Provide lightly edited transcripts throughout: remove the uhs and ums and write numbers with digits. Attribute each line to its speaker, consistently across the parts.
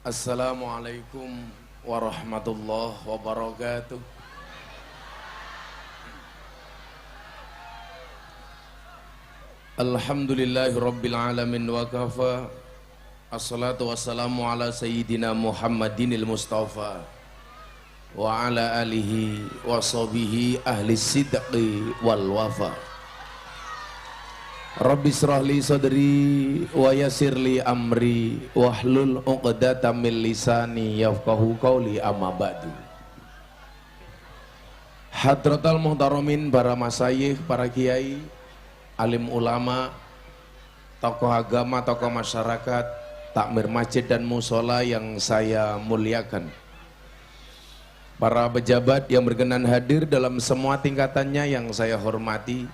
Speaker 1: Assalamualaikum warahmatullahi wabarakatuh. Alhamdulillahi rabbil alamin wa kafa. Assalatu wassalamu ala sayyidina Muhammadinil Mustafa wa ala alihi wa sahbihi ahli sidqi wal wafa. Rabbi shrah li sadri wa yassir li amri wahlul 'uqdatam min lisani yafqahu qawli, amma ba'du. Hadratal muhtaramin, para masyayikh, para kiai, alim ulama, tokoh agama, tokoh masyarakat, takmir masjid dan musola yang saya muliakan, para pejabat yang berkenan hadir dalam semua tingkatannya yang saya hormati,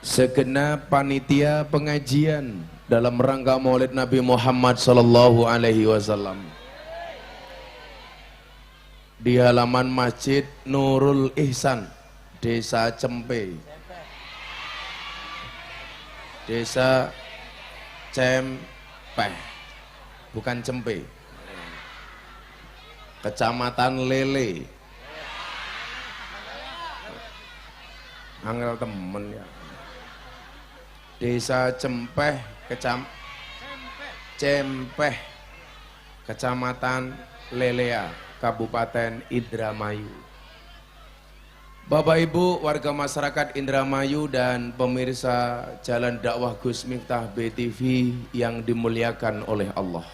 Speaker 1: segenap panitia pengajian dalam rangka Maulid Nabi Muhammad sallallahu alaihi wasallam di halaman Masjid Nurul Ihsan, Desa Cempe, Desa Cempeh, bukan Cempe, Kecamatan Lele. Angel temen ya. Desa Cempeh, Cempeh, Kecamatan Lelea, Kabupaten Indramayu. Bapak Ibu warga masyarakat Indramayu dan pemirsa Jalan Dakwah Gus Miftah BTV yang dimuliakan oleh Allah.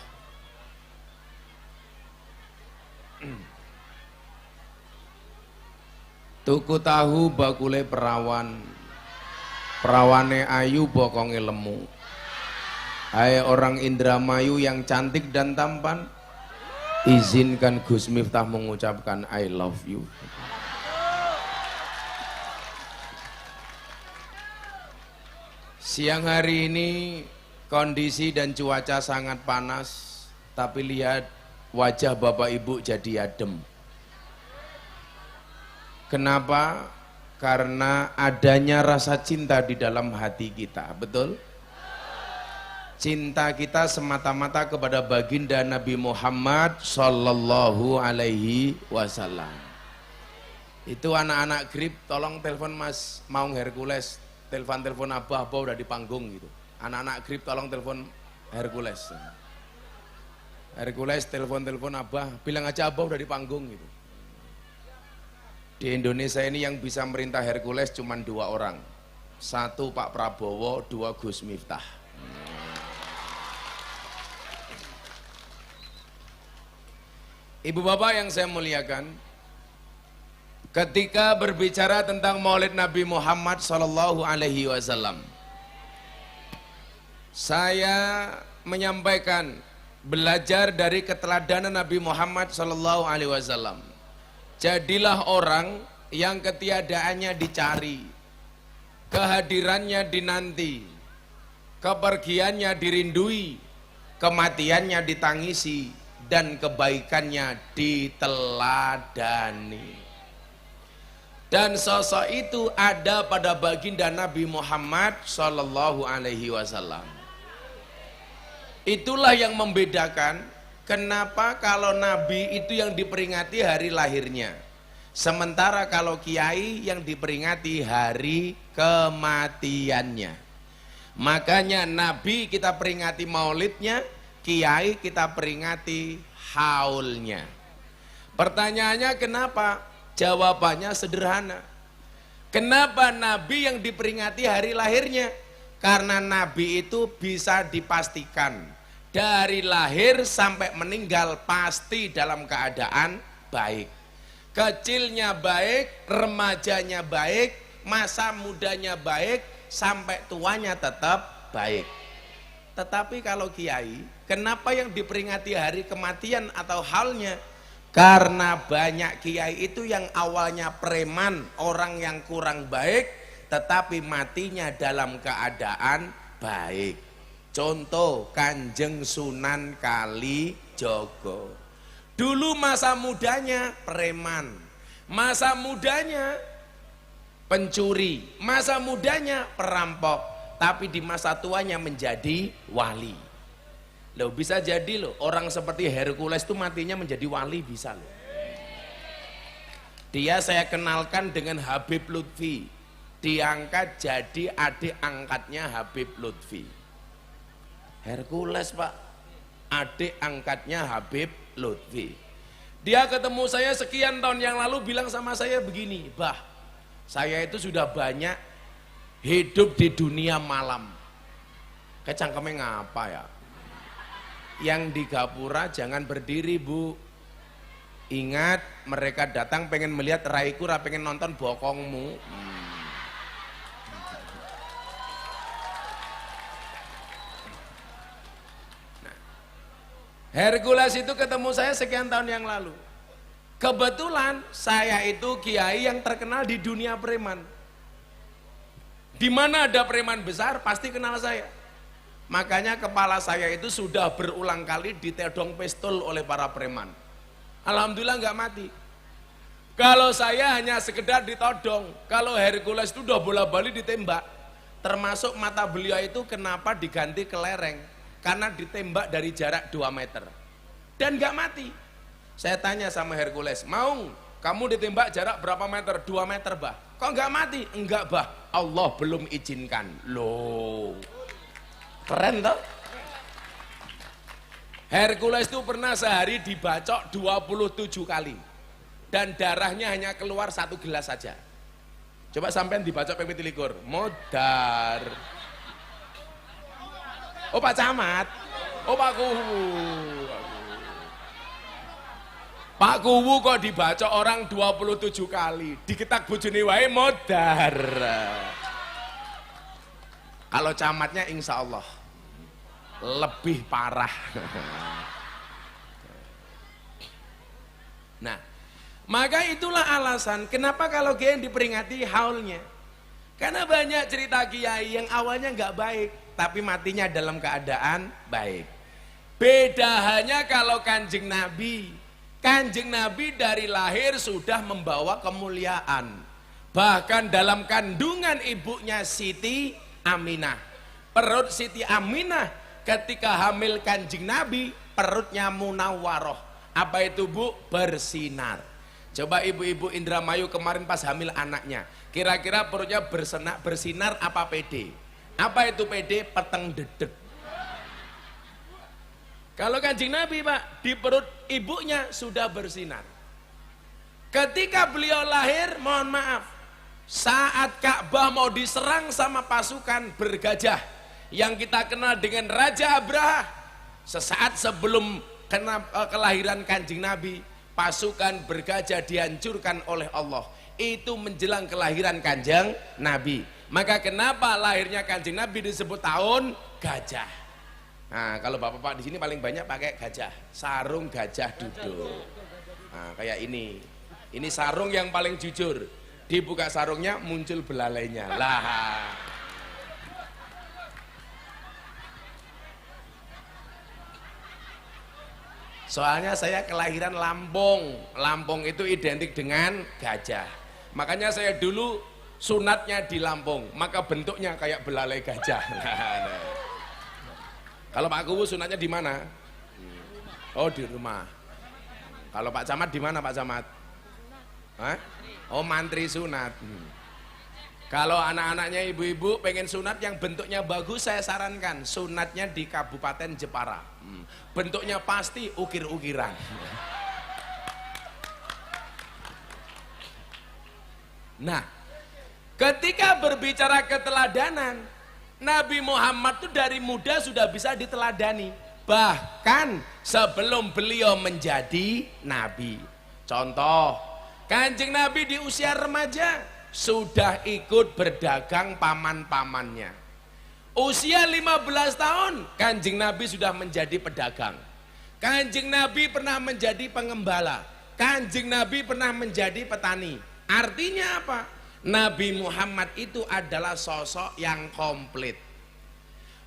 Speaker 1: Tuku tahu bakule perawan, perawane ayu bokonge lemu. Hai orang Indramayu yang cantik dan tampan, izinkan Gus Miftah mengucapkan I love you. Siang hari ini kondisi dan cuaca sangat panas, tapi lihat wajah Bapak Ibu jadi adem. Kenapa? Karena adanya rasa cinta di dalam hati kita, betul? Cinta kita semata-mata kepada baginda Nabi Muhammad sallallahu alaihi wasallam. Itu anak-anak grip, tolong telepon Mas Maung Hercules, telepon Abah udah di panggung gitu. Anak-anak grip tolong telepon Hercules. Hercules telepon Abah, bilang aja Abah udah di panggung gitu. Di Indonesia ini yang bisa merintah Hercules cuma 2 orang. 1 Pak Prabowo, 2 Gus Miftah. Ibu bapak yang saya muliakan, ketika berbicara tentang Maulid Nabi Muhammad sallallahu alaihi wasallam, saya menyampaikan belajar dari keteladanan Nabi Muhammad sallallahu alaihi wasallam. Jadilah orang yang ketiadaannya dicari, kehadirannya dinanti, kepergiannya dirindui, kematiannya ditangisi, dan kebaikannya diteladani. Dan sosok itu ada pada baginda Nabi Muhammad sallallahu alaihi wasallam. Itulah yang membedakan kenapa kalau Nabi itu yang diperingati hari lahirnya, sementara kalau kiai yang diperingati hari kematiannya. Makanya Nabi kita peringati maulidnya, kiai kita peringati haulnya. Pertanyaannya kenapa? Jawabannya sederhana. Kenapa Nabi yang diperingati hari lahirnya? Karena Nabi itu bisa dipastikan dari lahir sampai meninggal pasti dalam keadaan baik. Kecilnya baik, remajanya baik, masa mudanya baik, sampai tuanya tetap baik. Tetapi kalau kiai, kenapa yang diperingati hari kematian atau halnya? Karena banyak kiai itu yang awalnya preman, orang yang kurang baik, tetapi matinya dalam keadaan baik. Contoh Kanjeng Sunan Kalijogo, dulu masa mudanya preman, masa mudanya pencuri, masa mudanya perampok, tapi di masa tuanya menjadi wali. Loh bisa jadi loh, orang seperti Hercules itu matinya menjadi wali bisa loh. Dia saya kenalkan dengan Habib Lutfi, diangkat jadi adik angkatnya Habib Lutfi. Hercules Pak, adik angkatnya Habib Lutfi. Dia ketemu saya sekian tahun yang lalu bilang sama saya begini, "Bah, saya itu sudah banyak hidup di dunia malam." Kecangkemnya ngapa ya? Yang di Gapura jangan berdiri Bu. Ingat mereka datang pengen melihat raiku, pengen nonton bokongmu. Nah, Hercules itu ketemu saya sekian tahun yang lalu. Kebetulan saya itu kiai yang terkenal di dunia preman. Di mana ada preman besar pasti kenal saya. Makanya kepala saya itu sudah berulang kali ditodong pistol oleh para preman. Alhamdulillah nggak mati. Kalau saya hanya sekedar ditodong, kalau Hercules itu udah bola-bali ditembak. Termasuk mata beliau itu kenapa diganti kelereng? Karena ditembak dari jarak 2 meter. Dan nggak mati. Saya tanya sama Hercules, "Mau kamu ditembak jarak berapa meter?" 2 meter bah. Kok nggak mati? Enggak bah, Allah belum izinkan. Loh, keren toh? Hercules itu pernah sehari dibacok 27 kali dan darahnya hanya keluar 1 gelas saja. Coba sampean dibacok ping 27, modar. Oh Pak Camat, oh Pak Kuwu. Pak Kuwu kok dibacok orang 27 kali, diketak bojone wae modar. Kalau camatnya insya Allah lebih parah. Nah, maka itulah alasan kenapa kalau kiai diperingati haulnya. Karena banyak cerita kiai yang awalnya nggak baik, tapi matinya dalam keadaan baik. Beda hanya kalau Kanjeng Nabi. Kanjeng Nabi dari lahir sudah membawa kemuliaan. Bahkan dalam kandungan ibunya Siti Aminah. Perut Siti Aminah ketika hamil Kanjeng Nabi, perutnya munawwaroh. Apa itu Bu? Bersinar. Coba ibu-ibu Indramayu kemarin pas hamil anaknya, kira-kira perutnya bersinar apa pede? Apa itu pede? Peteng dedek. Kalau Kanjeng Nabi Pak, di perut ibunya sudah bersinar. Ketika beliau lahir, mohon maaf, saat Ka'bah mau diserang sama pasukan bergajah yang kita kenal dengan Raja Abraha, sesaat sebelum kelahiran Kanjeng Nabi, pasukan bergajah dihancurkan oleh Allah. Itu menjelang kelahiran Kanjeng Nabi. Maka kenapa lahirnya Kanjeng Nabi disebut tahun gajah? Nah, kalau bapak-bapak di sini paling banyak pakai gajah, sarung gajah duduk. Nah, kayak ini sarung yang paling jujur. Dibuka sarungnya muncul belalainya. Lah. Soalnya saya kelahiran Lampung. Lampung itu identik dengan gajah. Makanya saya dulu sunatnya di Lampung, maka bentuknya kayak belalai gajah. Kalau Pak Kuwu sunatnya di mana? Oh di rumah. Kalau Pak Camat di mana Pak Camat? Hah? Oh mantri sunat. Kalau anak-anaknya ibu-ibu pengen sunat yang bentuknya bagus, saya sarankan sunatnya di Kabupaten Jepara. Bentuknya pasti ukir-ukiran. Nah, ketika berbicara keteladanan, Nabi Muhammad itu dari muda sudah bisa diteladani. Bahkan sebelum beliau menjadi Nabi. Contoh, Kanjeng Nabi di usia remaja sudah ikut berdagang paman-pamannya. Usia 15 tahun Kanjeng Nabi sudah menjadi pedagang. Kanjeng Nabi pernah menjadi pengembala. Kanjeng Nabi pernah menjadi petani. Artinya apa? Nabi Muhammad itu adalah sosok yang komplit.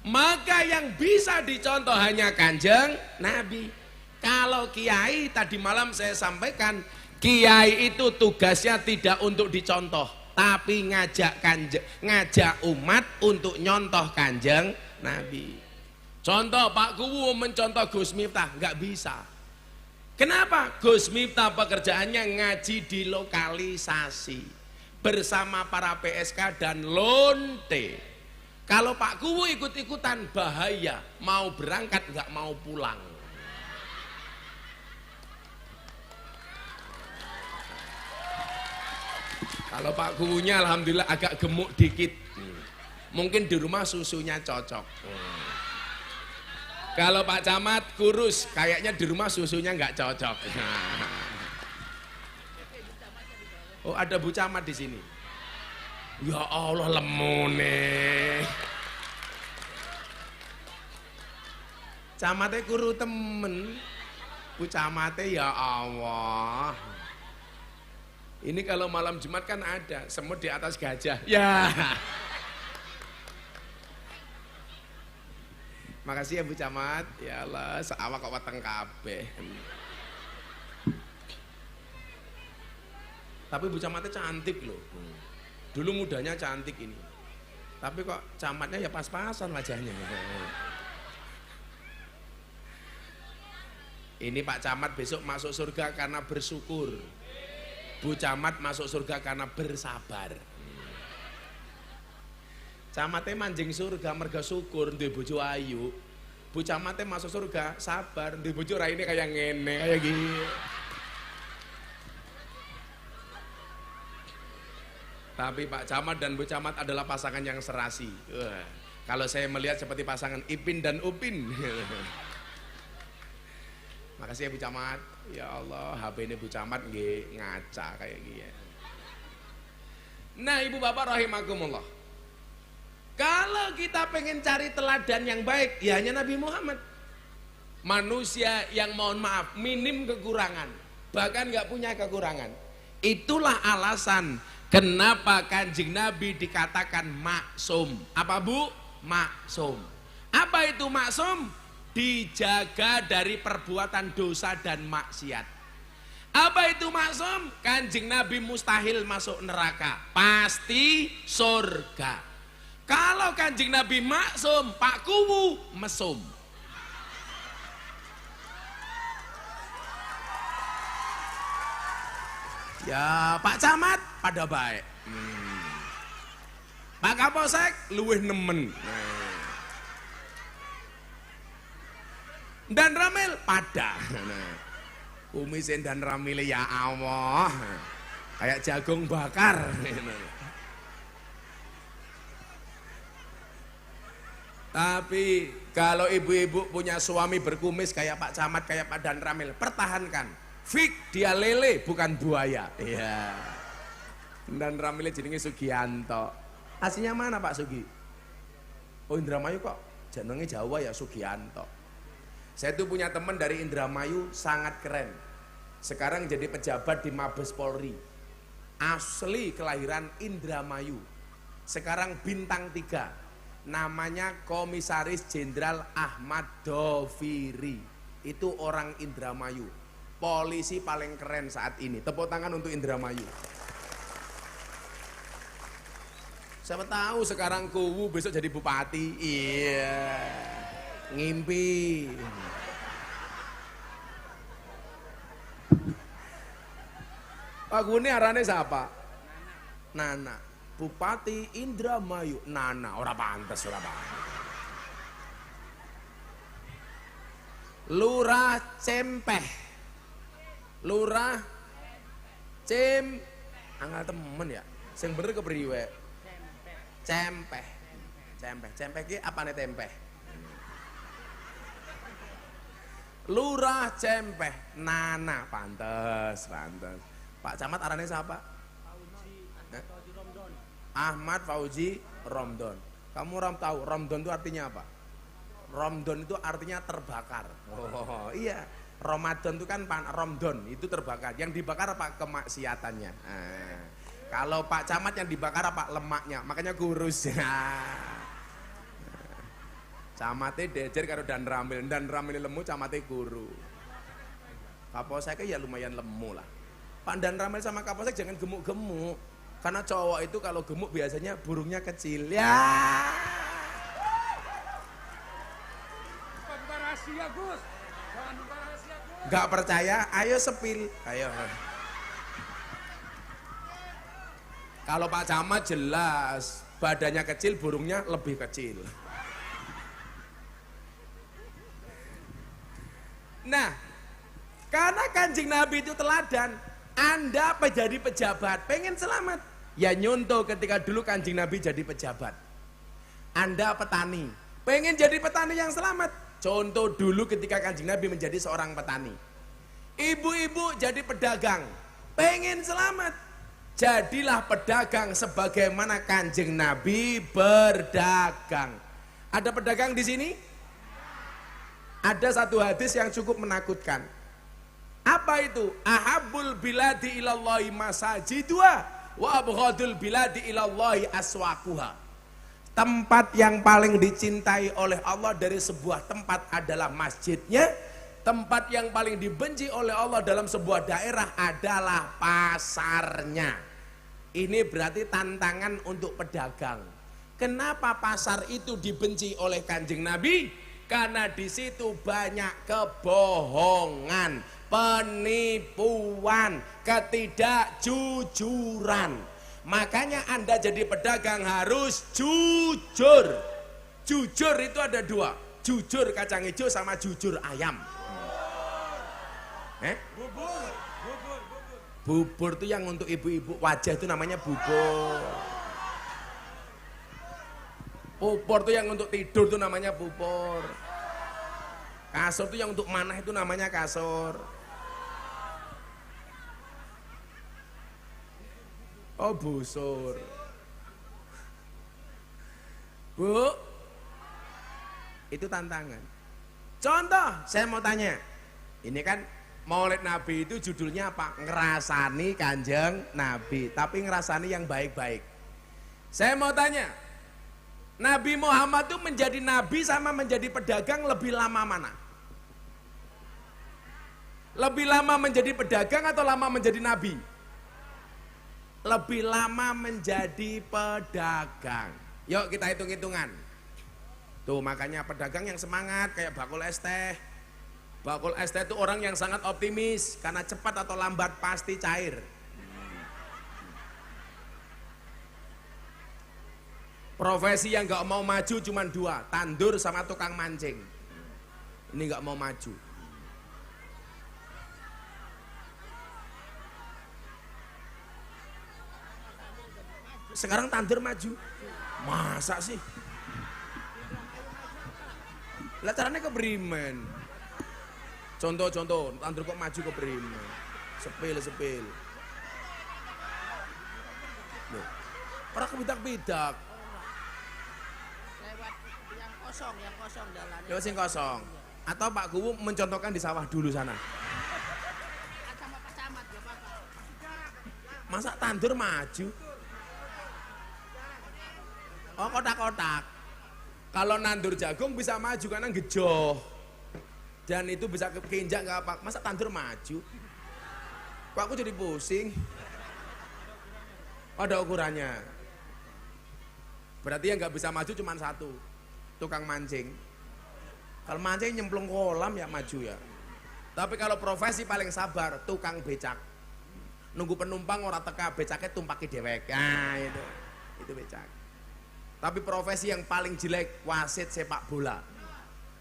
Speaker 1: Maka yang bisa dicontoh hanya Kanjeng Nabi. Kalau kiai tadi malam saya sampaikan, kiai itu tugasnya tidak untuk dicontoh, tapi ngajak umat untuk nyontoh Kanjeng Nabi. Contoh Pak Kuwu mencontoh Gus Miftah, nggak bisa. Kenapa? Gus Miftah pekerjaannya ngaji di lokalisasi bersama para PSK dan lonte. Kalau Pak Kuwu ikut-ikutan bahaya, mau berangkat nggak mau pulang. Kalau Pak Kuwunya alhamdulillah agak gemuk dikit, mungkin di rumah susunya cocok. Kalau Pak Camat kurus, kayaknya di rumah susunya nggak cocok. Oh, ada Bu Camat di sini. Ya Allah, lemone. Camatnya kuru temen. Bu Camatnya ya Allah. Ini kalau malam Jumat kan ada semut di atas gajah. Ya. Makasih ya Bu Camat. Ya Allah, seawak kok weteng kabeh. Tapi Bu Camatnya cantik loh. Dulu mudanya cantik ini. Tapi kok camatnya ya pas-pasan wajahnya. Ini Pak Camat besok masuk surga karena bersyukur. Bu Camat masuk surga karena bersabar. Camatnya manjing surga merga syukur duwe bojo ayu. Bu Camatnya masuk surga sabar duwe bojo raine kayak ngene kayak gini. Tapi Pak Camat dan Bu Camat adalah pasangan yang serasi. Kalau saya melihat seperti pasangan Ipin dan Upin. Makasih ya Bu Camat. Ya Allah, HP ini Bu Camat nggih ngaca kayak gini. Nah, Ibu Bapak rahimakumullah. Kalau kita pengen cari teladan yang baik, ya hanya Nabi Muhammad. Manusia yang mohon maaf, minim kekurangan, bahkan nggak punya kekurangan. Itulah alasan kenapa Kanjeng Nabi dikatakan maksum. Apa Bu? Maksum. Apa itu maksum? Dijaga dari perbuatan dosa dan maksiat. Apa itu maksum? Kanjeng Nabi mustahil masuk neraka, pasti surga. Kalau Kanjeng Nabi maksum, Pak Kuwu mesum. Ya Pak Camat pada baik. Pak Kapolsek luwih nemen. Dan Ramil pada. Kumisin dan Ramil ya Allah. Kayak jagung bakar. Tapi kalau ibu-ibu punya suami berkumis kayak Pak Camat, kayak Pak Dan Ramil, pertahankan. Fik dia lele bukan buaya. Iya. Dan Ramilnya jenenge Sugianto. Aslinya mana Pak Sugi? Oh Indramayu kok. Jenenge Jawa ya Sugianto. Saya tuh punya teman dari Indramayu sangat keren. Sekarang jadi pejabat di Mabes Polri. Asli kelahiran Indramayu. Sekarang bintang 3. Namanya Komisaris Jenderal Ahmad Doviri. Itu orang Indramayu. Polisi paling keren saat ini. Tepuk tangan untuk Indramayu. Siapa tahu sekarang Kuwu besok jadi bupati. Iya. Ngimpi. Pak Kuwu ini arane siapa? Nana. Bupati Indramayu. Nana, ora pantes, ora pantes. Lurah Cempeh. Lurah anggal temen ya. Sing bener kepriwe? Cempeh. Cempeh. Cempeh ki apane tempeh? Lurah Cempeh. Nana, pantes, pantes. Pak Camat arane siapa? Ahmad Fauzi Romdon. Kamu tahu Romdon itu artinya apa? Romdon itu artinya terbakar. Oh iya, Ramadan itu kan Romdon itu terbakar. Yang dibakar apa? Kemaksiatannya. Kalau Pak Camat yang dibakar apa? Lemaknya. Makanya kurus. Camatnya dejer karo Dan Ramil lemu, camatnya guru. Kapolsek ya lumayan lemu lah. Pak Dan Ramil sama Kapolsek jangan gemuk-gemuk. Karena cowok itu kalau gemuk biasanya burungnya kecil. Ya.
Speaker 2: rahasia Gus. Jangan buka rahasia Gus.
Speaker 1: Nggak percaya, ayo sepil. Ayo. Kalau Pak Camat jelas, badannya kecil, burungnya lebih kecil. Nah, karena Kanjeng Nabi itu teladan, Anda jadi pejabat, pengen selamat. Ya nyontoh ketika dulu Kanjeng Nabi jadi pejabat. Anda petani, pengen jadi petani yang selamat. Contoh dulu ketika Kanjeng Nabi menjadi seorang petani. Ibu-ibu jadi pedagang, pengen selamat. Jadilah pedagang sebagaimana Kanjeng Nabi berdagang. Ada pedagang di sini? Ada satu hadis yang cukup menakutkan. Apa itu? Ahabbul biladi ilallahi masajidua wa abghadul biladi ilallahi aswaquha. Tempat yang paling dicintai oleh Allah dari sebuah tempat adalah masjidnya. Tempat yang paling dibenci oleh Allah dalam sebuah daerah adalah pasarnya. Ini berarti tantangan untuk pedagang. Kenapa pasar itu dibenci oleh Kanjeng Nabi? Karena di situ banyak kebohongan, penipuan, ketidakjujuran. Makanya Anda jadi pedagang harus jujur. Jujur itu ada dua, jujur kacang hijau sama jujur ayam. Bubur itu yang untuk ibu-ibu wajah itu namanya bubur. Pupur itu yang untuk tidur itu namanya pupur. Kasur itu yang untuk manah itu namanya kasur. Oh busur. Bu, itu tantangan. Contoh, saya mau tanya. Ini kan Maulid Nabi itu judulnya apa? Ngerasani Kanjeng Nabi, tapi ngerasani yang baik-baik. Saya mau tanya, Nabi Muhammad itu menjadi nabi sama menjadi pedagang lebih lama mana? Lebih lama menjadi pedagang atau lama menjadi nabi? Lebih lama menjadi pedagang. Yuk kita hitung-hitungan. Tuh makanya pedagang yang semangat kayak bakul es teh. Bakul es teh itu orang yang sangat optimis karena cepat atau lambat pasti cair. Profesi yang gak mau maju cuma dua, tandur sama tukang mancing. Ini gak mau maju. Sekarang tandur maju. Masa sih? Lah caranya keberimen. Contoh-contoh, tandur kok maju keberimen. Sepil. Loh, para kebidak-bidak.
Speaker 3: Lewat yang kosong jalannya.
Speaker 1: Lewat sing kosong. Atau Pak Guwu mencontohkan di sawah dulu sana.
Speaker 3: Sama Pak Camat ya Pak.
Speaker 1: Masa tandur maju? Oh kotak-kotak. Kalau nandur jagung bisa maju karena gejoh. Dan itu bisa keinjak nggak apa. Masa tandur maju? Kok aku jadi pusing? Ada ukurannya. Berarti yang nggak bisa maju cuma satu, tukang mancing. Kalau mancing nyemplung kolam ya maju ya. Tapi kalau profesi paling sabar, tukang becak. Nunggu penumpang orang teka, becaknya tumpaki dewek. Nah itu becak. Tapi profesi yang paling jelek, wasit sepak bola.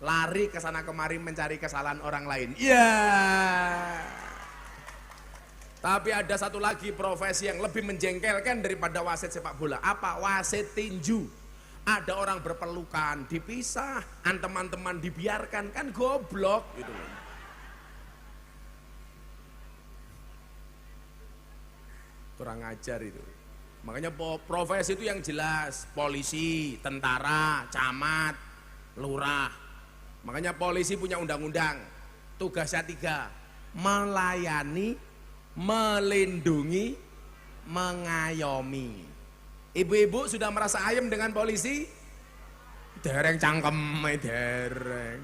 Speaker 1: Lari ke sana kemari mencari kesalahan orang lain. Iya. Tapi ada satu lagi profesi yang lebih menjengkelkan daripada wasit sepak bola. Apa? Wasit tinju. Ada orang berpelukan, dipisah, teman-teman dibiarkan, kan goblok gitu loh. Kurang ajar itu. Makanya profesi itu yang jelas, polisi, tentara, camat, lurah. Makanya polisi punya undang-undang, tugasnya 3, melayani, melindungi, mengayomi. Ibu-ibu sudah merasa ayem dengan polisi? Dereng cangkem, dereng.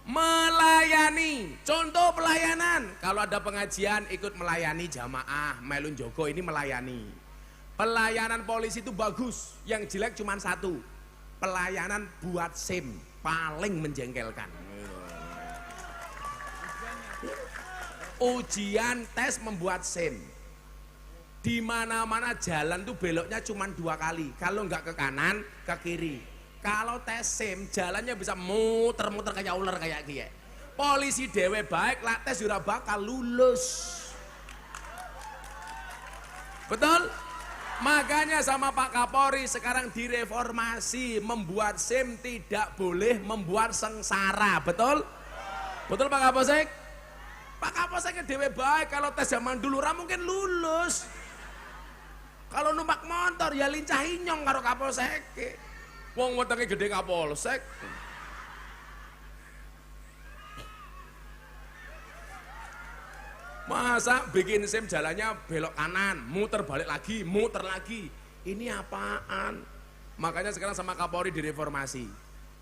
Speaker 1: Melayani, contoh pelayanan. Kalau ada pengajian ikut melayani jamaah, melun jogo ini melayani. Pelayanan polisi itu bagus, yang jelek cuma satu. Pelayanan buat SIM, paling menjengkelkan. Ujian tes membuat SIM. Di mana-mana jalan tuh beloknya cuma 2 kali. Kalau nggak ke kanan, ke kiri. Kalau tes SIM jalannya bisa muter-muter kayak ular kayak kia. Polisi dewe baik, lah tes ora bakal lulus. Betul? Makanya sama Pak Kapolri sekarang direformasi, membuat SIM tidak boleh membuat sengsara. Betul? Betul Pak Kapolsek? Pak Kapolsek dewe baik, kalau tes zaman dulu ora mungkin lulus. Kalau numpak motor ya lincah inyong karo Kapolsek. Wong wetenge gede Kapolsek. Masa bikin SIM jalannya belok kanan, muter balik lagi, muter lagi. Ini apaan? Makanya sekarang sama Kapolri direformasi.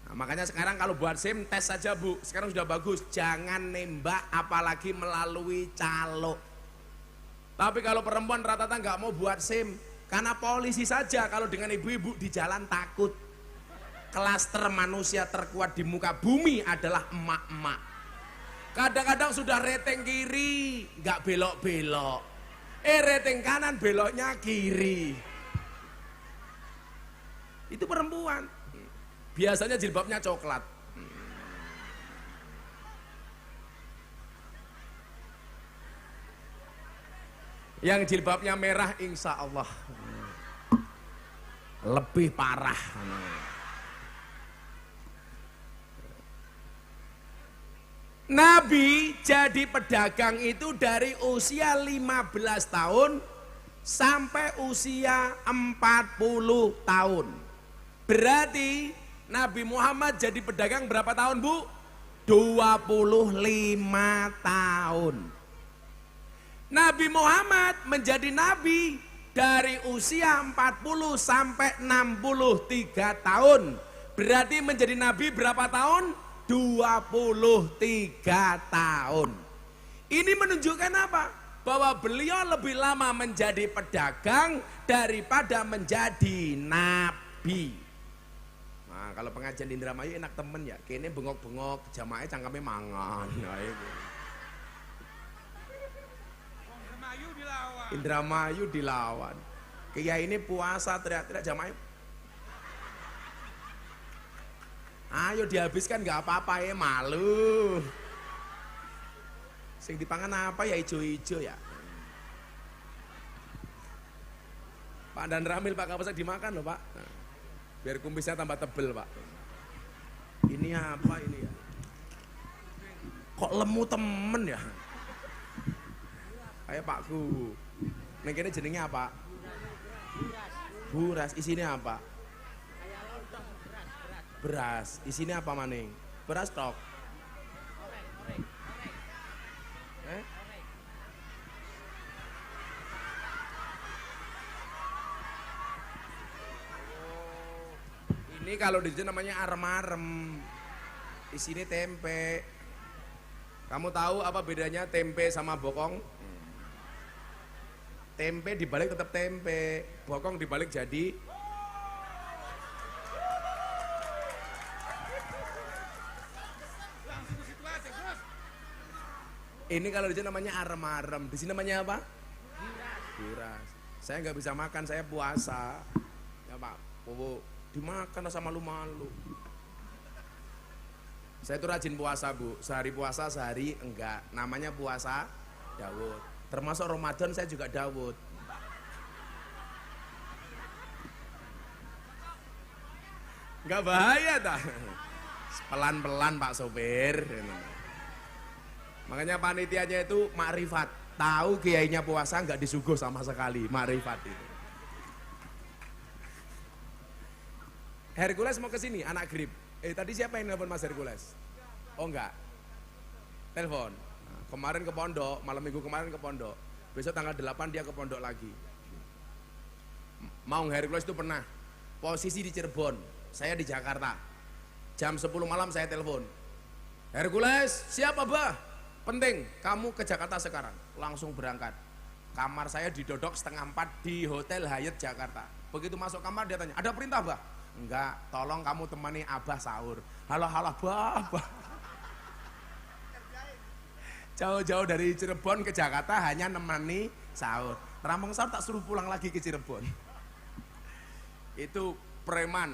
Speaker 1: Nah, makanya sekarang kalau buat SIM tes saja Bu. Sekarang sudah bagus, jangan nembak apalagi melalui calo. Tapi kalau perempuan rata-rata nggak mau buat SIM, karena polisi saja kalau dengan ibu-ibu di jalan takut. Klaster manusia terkuat di muka bumi adalah emak-emak. Kadang-kadang sudah reteng kiri, nggak belok-belok. Reteng kanan, beloknya kiri. Itu perempuan. Biasanya jilbabnya coklat. Yang jilbabnya merah insya Allah lebih parah. Nabi jadi pedagang itu dari usia 15 tahun sampai usia 40 tahun. Berarti Nabi Muhammad jadi pedagang berapa tahun Bu? 25 tahun. Nabi Muhammad menjadi nabi dari usia 40 sampai 63 tahun. Berarti menjadi nabi berapa tahun? 23 tahun. Ini menunjukkan apa? Bahwa beliau lebih lama menjadi pedagang daripada menjadi nabi. Nah, kalau pengajian di Indramayu enak temen ya. Kayaknya bengok-bengok, jamaahnya cangkeme mangan. Nah, itu.
Speaker 2: Indramayu dilawan.
Speaker 1: Indramayu dilawan. Kiai ini puasa teriak-teriak jamaah. Ayo dihabiskan nggak apa-apa ya, malu. Sing dipangan apa ya, ijo-ijo ya. Pak Dan Ramil Pak Kapolsek dimakan loh Pak. Nah, biar kumisnya tambah tebel Pak. Ini apa ini ya? Kok lemu temen ya? Kayak Pakku. Nengkene jenengnya apa? Buras. Isinya apa? Beras. Isinya apa maning? Beras tok. Ini kalau di sini namanya arem-arem. Isinya tempe. Kamu tahu apa bedanya tempe sama bokong? Tempe dibalik tetap tempe, bokong dibalik jadi ini kalau di sini namanya arem-arem, di sini namanya apa? Buras. Saya nggak bisa makan, saya puasa. Ya Pak, Bu, dimakan sama malu-malu. Saya itu rajin puasa Bu, sehari puasa sehari enggak. Namanya puasa Daud. Termasuk Ramadan saya juga Daud. Enggak bahaya dah. Pelan-pelan Pak sopir. Makanya panitianya itu makrifat, tahu kiainya puasa nggak disuguh sama sekali, makrifat itu. Hercules mau ke sini, anak grip. Tadi siapa yang nelfon Mas Hercules? Oh enggak, telepon. Nah, kemarin ke pondok, malam minggu kemarin ke pondok. Besok tanggal 8 dia ke pondok lagi. Maung Hercules itu pernah posisi di Cirebon, saya di Jakarta. Jam 10 malam saya telepon. Hercules, siapa bah? Penting, kamu ke Jakarta sekarang, langsung berangkat. Kamar saya didodok 3:30 di Hotel Hyatt Jakarta. Begitu masuk kamar dia tanya, ada perintah bah? Enggak, tolong kamu temani abah sahur. Halo bah.
Speaker 4: Jauh-jauh dari Cirebon ke Jakarta hanya nemani sahur. Rampung sahur tak suruh pulang lagi ke Cirebon. Itu preman,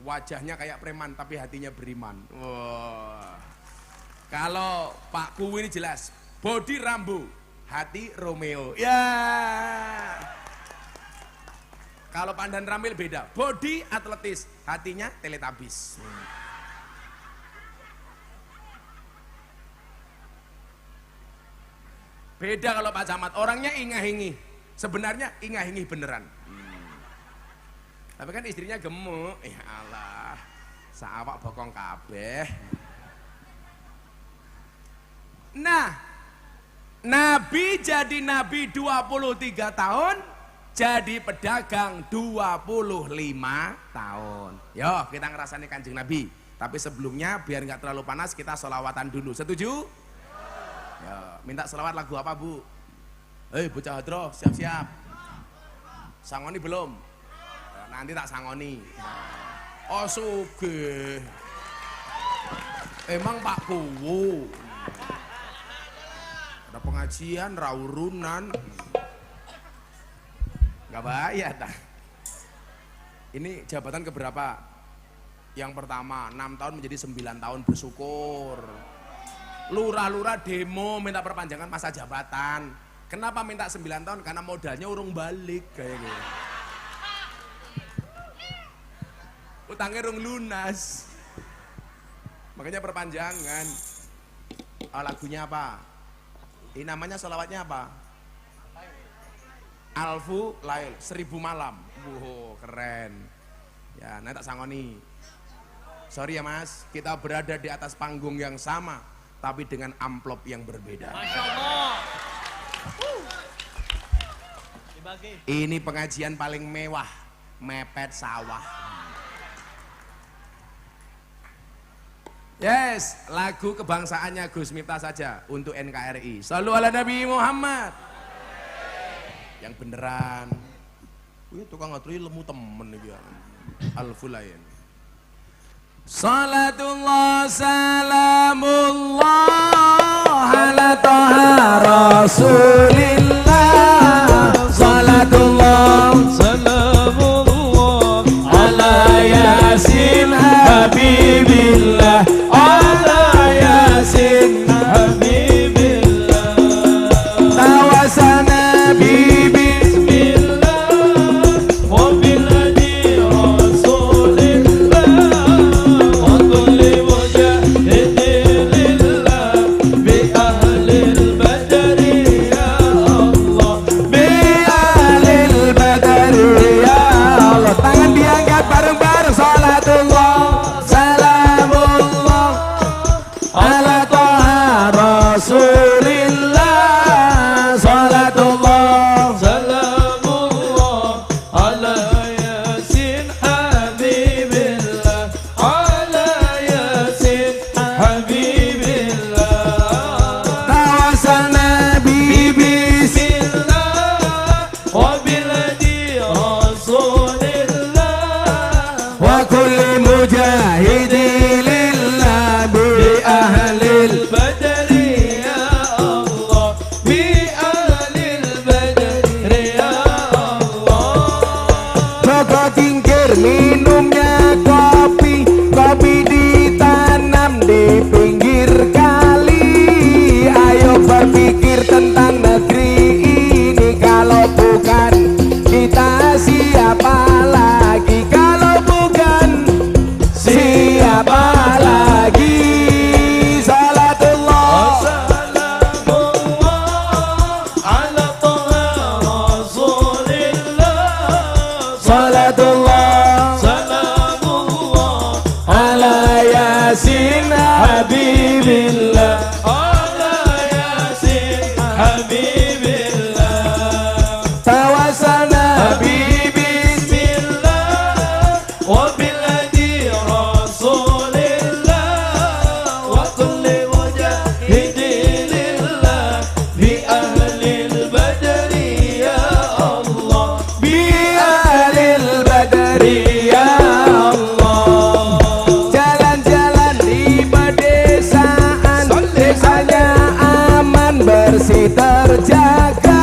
Speaker 4: wajahnya kayak preman tapi hatinya beriman. Wah. Kalau Pak Kuwi ini jelas, body Rambo, hati Romeo. Ya. Kalau Pandan Ramil beda, body atletis, hatinya Teletubbies. Beda kalau Pak Camat, orangnya ingah-ingih. Sebenarnya ingah-ingih beneran. Tapi kan istrinya gemuk. Ya Allah, saawak bokong kabeh. Nah, Nabi jadi Nabi 23 tahun, jadi pedagang 25 tahun. Yo, kita ngerasain Kanjeng Nabi. Tapi sebelumnya biar nggak terlalu panas, kita sholawatan dulu. Setuju? Ya, minta selawat lagu apa Bu? Bocah hadroh, siap-siap. Sangoni belum? Ya, nanti tak sangoni. Oh sugih. Emang Pak Kuwu. Ada pengajian, raurunan. Gak bayar dah. Ini jabatan keberapa? Yang pertama, 6 tahun menjadi 9 tahun, bersyukur. Lurah-lurah demo minta perpanjangan masa jabatan. Kenapa minta 9 tahun? Karena modalnya urung balik kayak gitu. Utangnya urung lunas. Makanya perpanjangan. Lagunya apa? Ini namanya sholawatnya apa? Alfu Lail, 1000 malam. Wow, keren. Ya, nanti tak sangoni. Sorry ya Mas, kita berada di atas panggung yang sama, tapi dengan amplop yang berbeda.
Speaker 5: Masya Allah. Dibagi.
Speaker 4: Ini pengajian paling mewah, mepet sawah. Yes, lagu kebangsaannya Gus Miftah saja untuk NKRI. Shallu ala Nabi Muhammad. Yang beneran. Wih, tukang ngaturi lemu temen nih ya. Al-Fulain. Salatullah salamullah ala taha rasulillah. Salatullah salamullah ala yasin habibillah. Ala yasin habibillah. Tawasana bibi terjaga,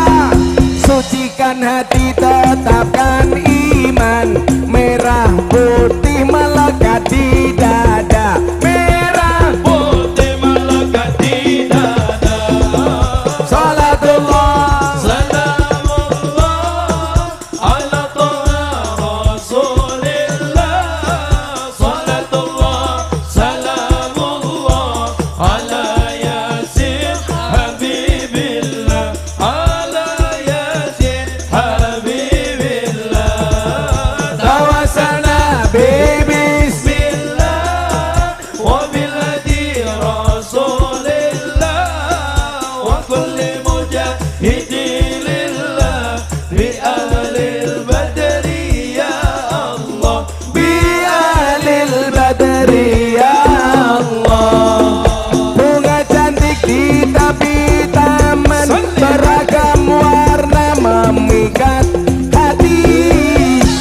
Speaker 4: sucikan hati tetapkan iman, merah putih melekat di dada, merah
Speaker 5: Putih melekat di dada.
Speaker 4: salatullah
Speaker 5: Salamullah ala Taha Rasulillah. Salatullah salamullah ala Yasin Habibillah. Ala Yasin Habibillah.
Speaker 4: tawassalna bibis
Speaker 5: Bismillah wa bilhadi Rasulillah wa kulli mujahidin lillah bi ahlil badri ya Allah.
Speaker 4: bi'alil badri ya Allah. Bunga cantik di tepi taman, beragam warna memikat hati.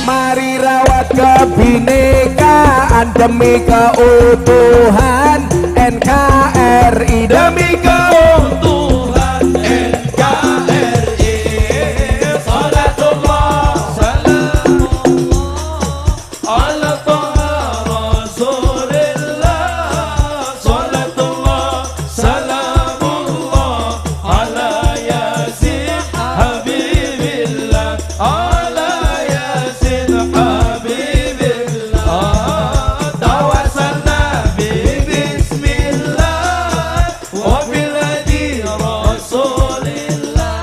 Speaker 4: Mari rawat kebinekaan demi keutuhan NKRI, demi
Speaker 5: Tuhan NKRI. Salatullah salamullah ala Taha Rasulillah. Salatullah salamullah ala Yasin Habibillah. Ala Yasin Habibillah. Tawassalna bi bismillah wa bilhadi Rasulillah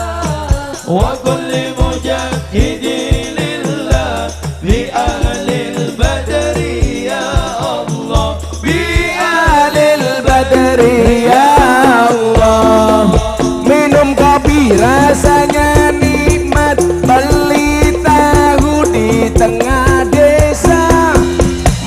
Speaker 5: wa kulli mujahidin lillah bi ahlil badri ya Allah.
Speaker 4: bi'alil badri ya Allah. Minum kopi rasanya nikmat, beli tahu di tengah desa.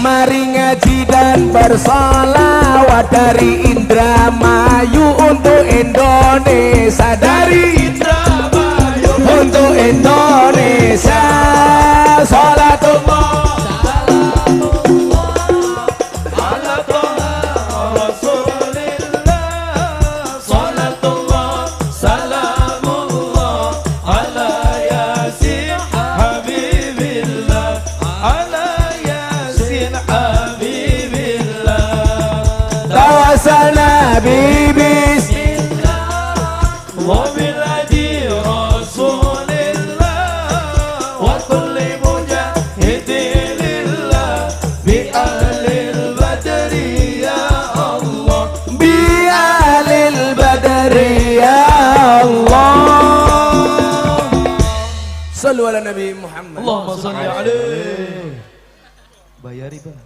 Speaker 4: Mari ngaji dan bersolawat dari Indramayu untuk Indonesia, dari
Speaker 5: Indramayu
Speaker 4: untuk Indonesia. Salatullah
Speaker 5: ala Taha Rasulillah. Salatullah salamullah ala Yasin Habibillah. Ala Yasin Habibillah.
Speaker 4: tawassalna bibis
Speaker 5: wa bilhadi Rasulillah wa kulli mujahidin lillah bi ahlil badri ya Allah.
Speaker 4: bi'alil badri ya Allah. Sallu ala Nabi Muhammad.
Speaker 5: Allahumma shalli alaihi. Bayari Bang.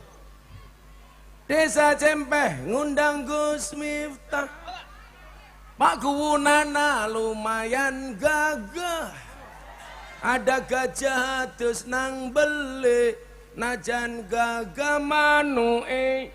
Speaker 4: Desa Cempeh ngundang Gus Miftah, Pak Kuwunana lumayan gagah. Ada gajah terus nang beli, najan gagah manue.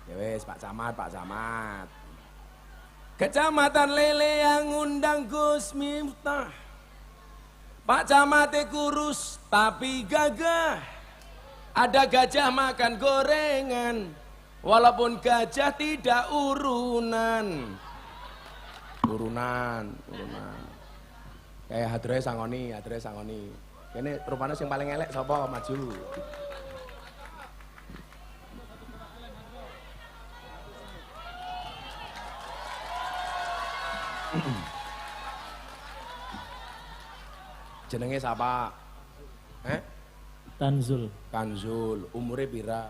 Speaker 4: Ya wes Pak Camat, Pak Camat. Kecamatan Lele yang ngundang Gus Miftah. Pak Camatnya kurus tapi gagah. Ada gajah makan gorengan, walaupun gajah tidak urunan. Urunan. Kayak Hadre Sangoni. Ini rupanya yang paling elek sapa maju. Jenenge siapa?
Speaker 6: Tanzul
Speaker 4: Kanzul. Umurnya pira?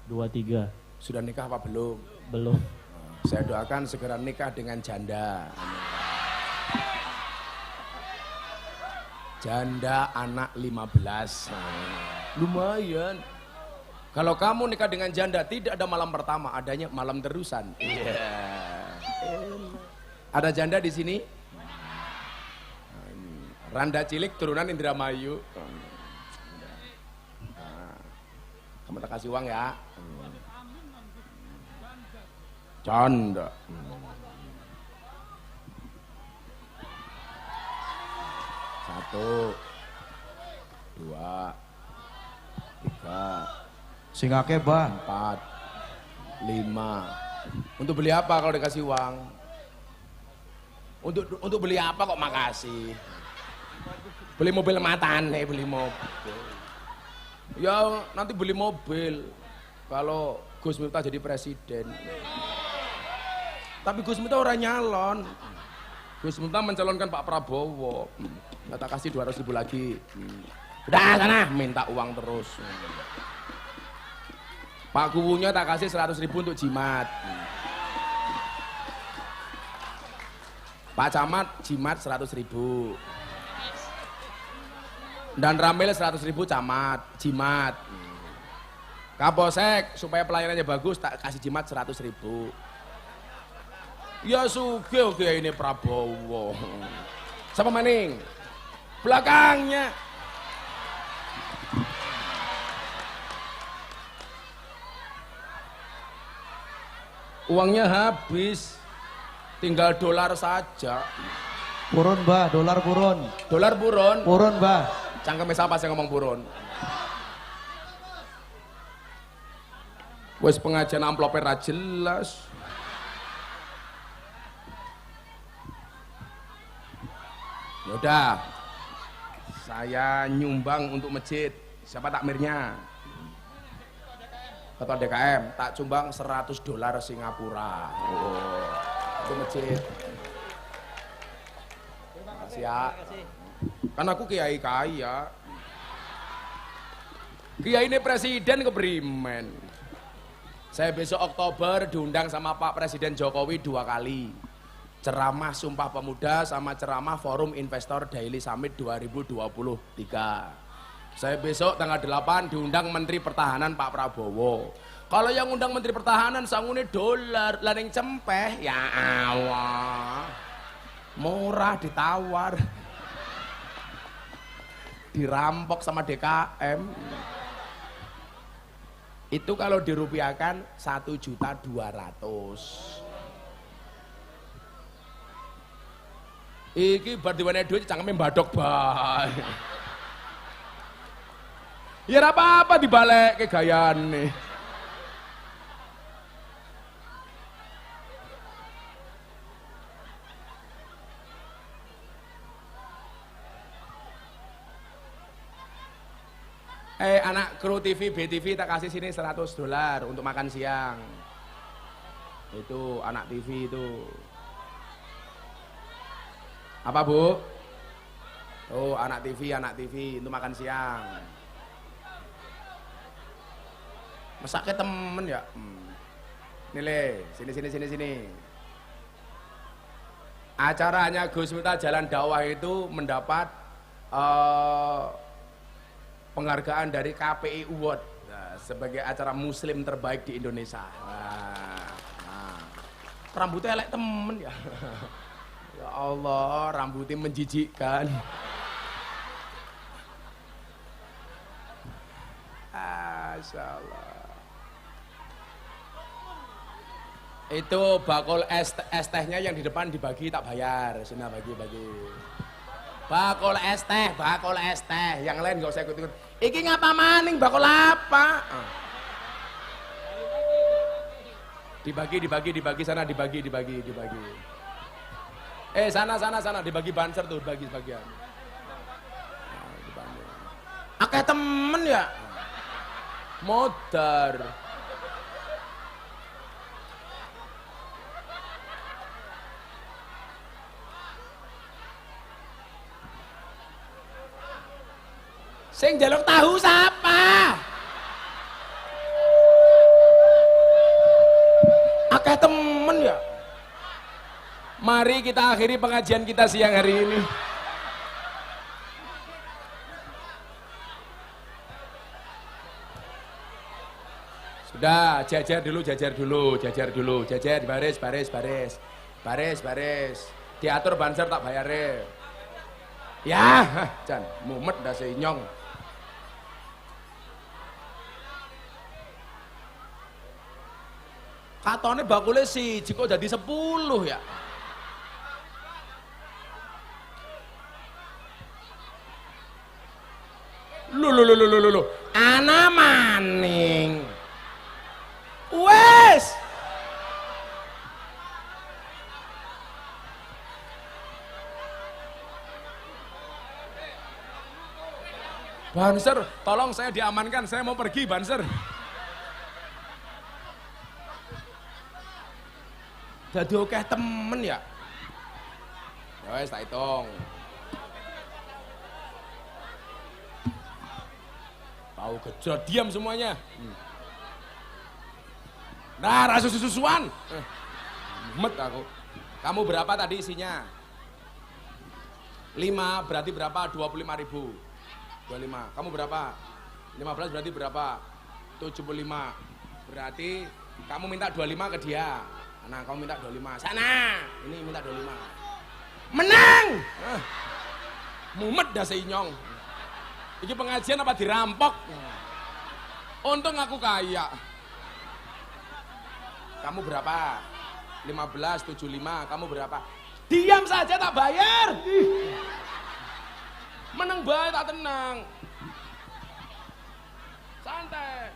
Speaker 6: 23.
Speaker 4: Sudah nikah apa belum?
Speaker 6: Belum.
Speaker 4: Saya doakan segera nikah dengan janda. Janda anak 15. Lumayan. Kalau kamu nikah dengan janda tidak ada malam pertama, adanya malam terusan. Iya. Ada janda di sini? Randa cilik turunan Indramayu. Kamu tak kasih uang ya? Canda. Satu, dua, tiga,
Speaker 5: Sing akeh, Bah.
Speaker 4: 4, 5. Untuk beli apa kalau dikasih uang? Untuk beli apa kok makasih? Beli mobil matane, beli mobil. Ya nanti beli mobil kalau Gus Miftah jadi presiden. Tapi Gus Miftah orang nyalon. Gus Miftah mencalonkan Pak Prabowo. Kata kasih 200.000 lagi. Udah sana minta uang terus. Pak Kuwunya tak kasih 100.000 untuk jimat. Pak Camat jimat 100.000. Dan Ramil 100.000 camat jimat. Kapolsek supaya pelayanannya bagus tak kasih jimat 100.000. Ya sugih oke ini Prabowo. Siapa maning? Belakangnya. Uangnya habis, tinggal dolar saja.
Speaker 5: Purun, Bah, dolar purun.
Speaker 4: Dolar buron,
Speaker 5: Purun, Bah.
Speaker 4: cangkeme siapa sih ngomong buron? Wes pengajian amplopnya ra jelas. Yaudah, saya nyumbang untuk masjid. Siapa takmirnya? Ketua DKM, tak cumbang $100 Singapura. Oh, itu masjid. Terima kasih ya. Kan aku kiai kaya. Kiai ini presiden keprimen. Saya besok Oktober diundang sama Pak Presiden Jokowi 2 kali. Ceramah Sumpah Pemuda sama ceramah Forum Investor Daily Summit 2023. Saya besok tanggal 8 diundang Menteri Pertahanan Pak Prabowo. Kalau yang undang Menteri Pertahanan sangune dolar, lah ning cempeh ya Allah. Murah ditawar. Dirampok sama DKM. Itu kalau dirupiahkan 1.200.000. Iki bar diwenehi duit cangkeme mbadok bae. Ya ora apa-apa dibalekke gayane. Anak kru TV, BTV tak kasih sini $100 untuk makan siang. Itu anak TV itu. Apa Bu? Oh anak TV untuk makan siang. Masaknya temen ya. Nih le, sini. Acaranya Gus Miftah Jalan Dakwah itu mendapat penghargaan dari KPI Award sebagai acara muslim terbaik di Indonesia. Rambutnya elek temen ya. Ya Allah, rambutnya menjijikkan. Masyaallah. Itu bakul es tehnya yang di depan dibagi tak bayar. Sini bagi. Bakul es teh. Yang lain gak usah ikut-ikut. Iki ngapa maning bakul apa? Dibagi sana dibagi. Sana dibagi banser tuh, bagi sebagian. Akeh temen ya. Modar. Sing njaluk tahu siapa? Akeh temen ya. Mari kita akhiri pengajian kita siang hari ini. Sudah, jajar dulu. Baris. Diatur banser tak bayare. Ya, Jan, mumet dah senyong. Katone bakule siji kok jadi 10 ya. Lu. Ana maning. Wes. Banser, tolong saya diamankan, saya mau pergi Banser. Dadi akeh temen ya. Ya wes tak hitung. Tahu gejrot, diam semuanya. Nah, rasa susuan. Met aku. Kamu berapa tadi isinya? 5 berarti berapa? 25.000. 25. Kamu berapa? 15 berarti berapa? 75. Berarti kamu minta 25 ke dia. Nah, kamu minta 25. Sana. Ini minta 25. Menang. Mumet dah seinyong. Ini pengajian apa dirampok? Untung aku kaya. Kamu berapa? 15, 75. Kamu berapa? Diam saja tak bayar. Menang bae tak tenang. Santai.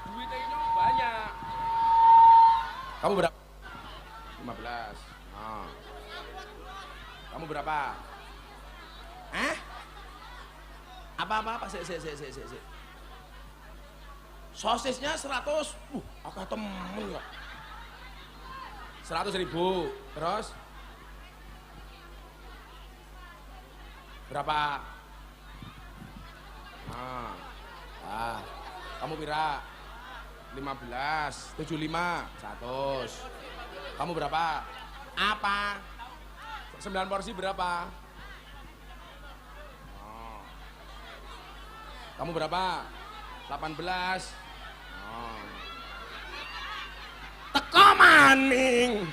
Speaker 4: Duitnya nyong banyak. Kamu berapa? 15. Oh. Kamu berapa? Apa? Sik. Sosisnya 100. Akeh temen ya. 100.000. Terus? Berapa? Kamu pira? 15, 75, 100. Kamu berapa? Apa? 9 porsi berapa? Kamu berapa? 18. Teko maning.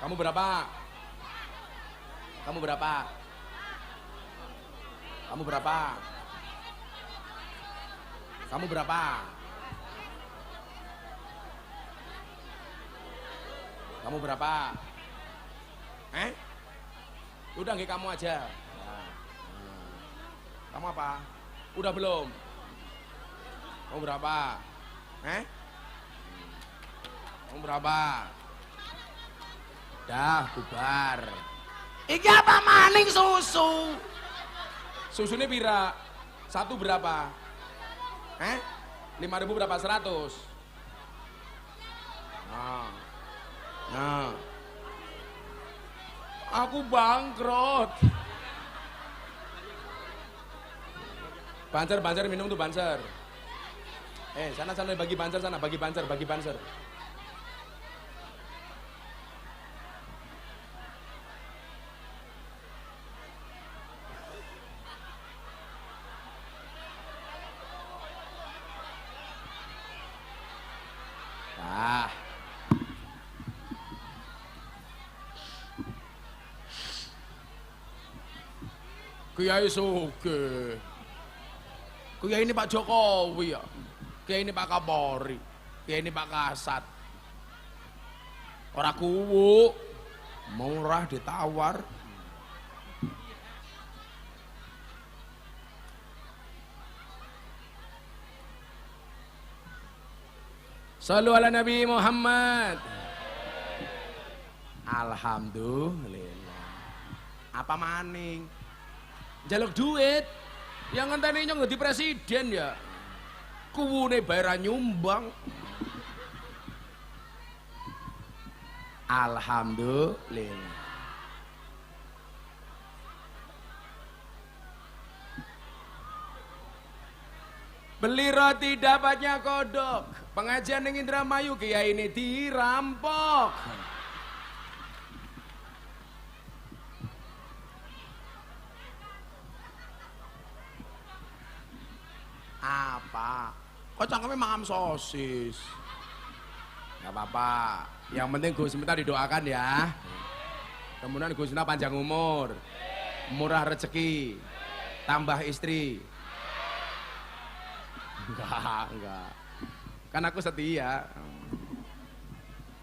Speaker 4: Kamu berapa? Kamu berapa? Kamu berapa? Kamu berapa? Kamu berapa? Udah nggak kamu aja. Kamu apa? Udah belum? Kamu berapa? Kamu berapa? Dah, bubar. Iki apa maning susu? Susunya pira? Satu berapa? 5.000 berapa? 100. Nah. Aku bangkrut. Banser minum tuh banser. Sana bagi banser sana, bagi banser. Kiai Sugih. Kiai ini Pak Jokowi ya. Kiai ini Pak Kapolri. Kiai ini Pak Kasat. Ora kuwu. Murah ditawar. Sallu ala Nabi Muhammad. Alhamdulillah. Apa maning? Jaluk duit. Yang ngenteni nyong dadi presiden ya. Kuwune bayar nyumbang. Alhamdulillah. Beli roti dapatnya kodok. Pengajian ning Indramayu kiai ini dirampok. Apa? Kok cangkeme mangam sosis? Gak apa-apa. Yang penting Gus minta didoakan ya. Kemudian Gus Mina panjang umur, murah rezeki, tambah istri. Enggak. Kan aku setia.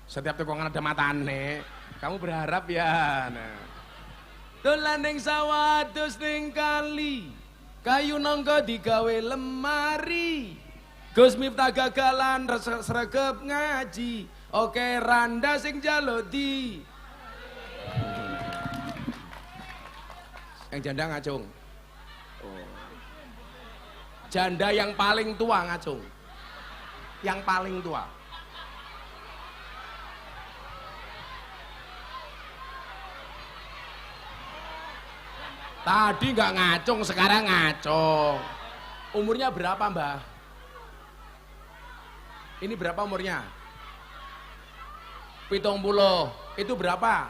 Speaker 4: Setiap tekongan ada matane. Kamu berharap ya. Nah. Dolan ning sawah adus ning kali. Kayu nangka digawe lemari. Gus Miftah gagalan sregep ngaji. Oke randa sing jaluk di. Yang janda ngacung. Oh. Janda yang paling tua ngacung. Yang paling tua. Tadi nggak ngacung, sekarang ngacung. Umurnya berapa, Mbah? Ini berapa umurnya? 70. Itu berapa?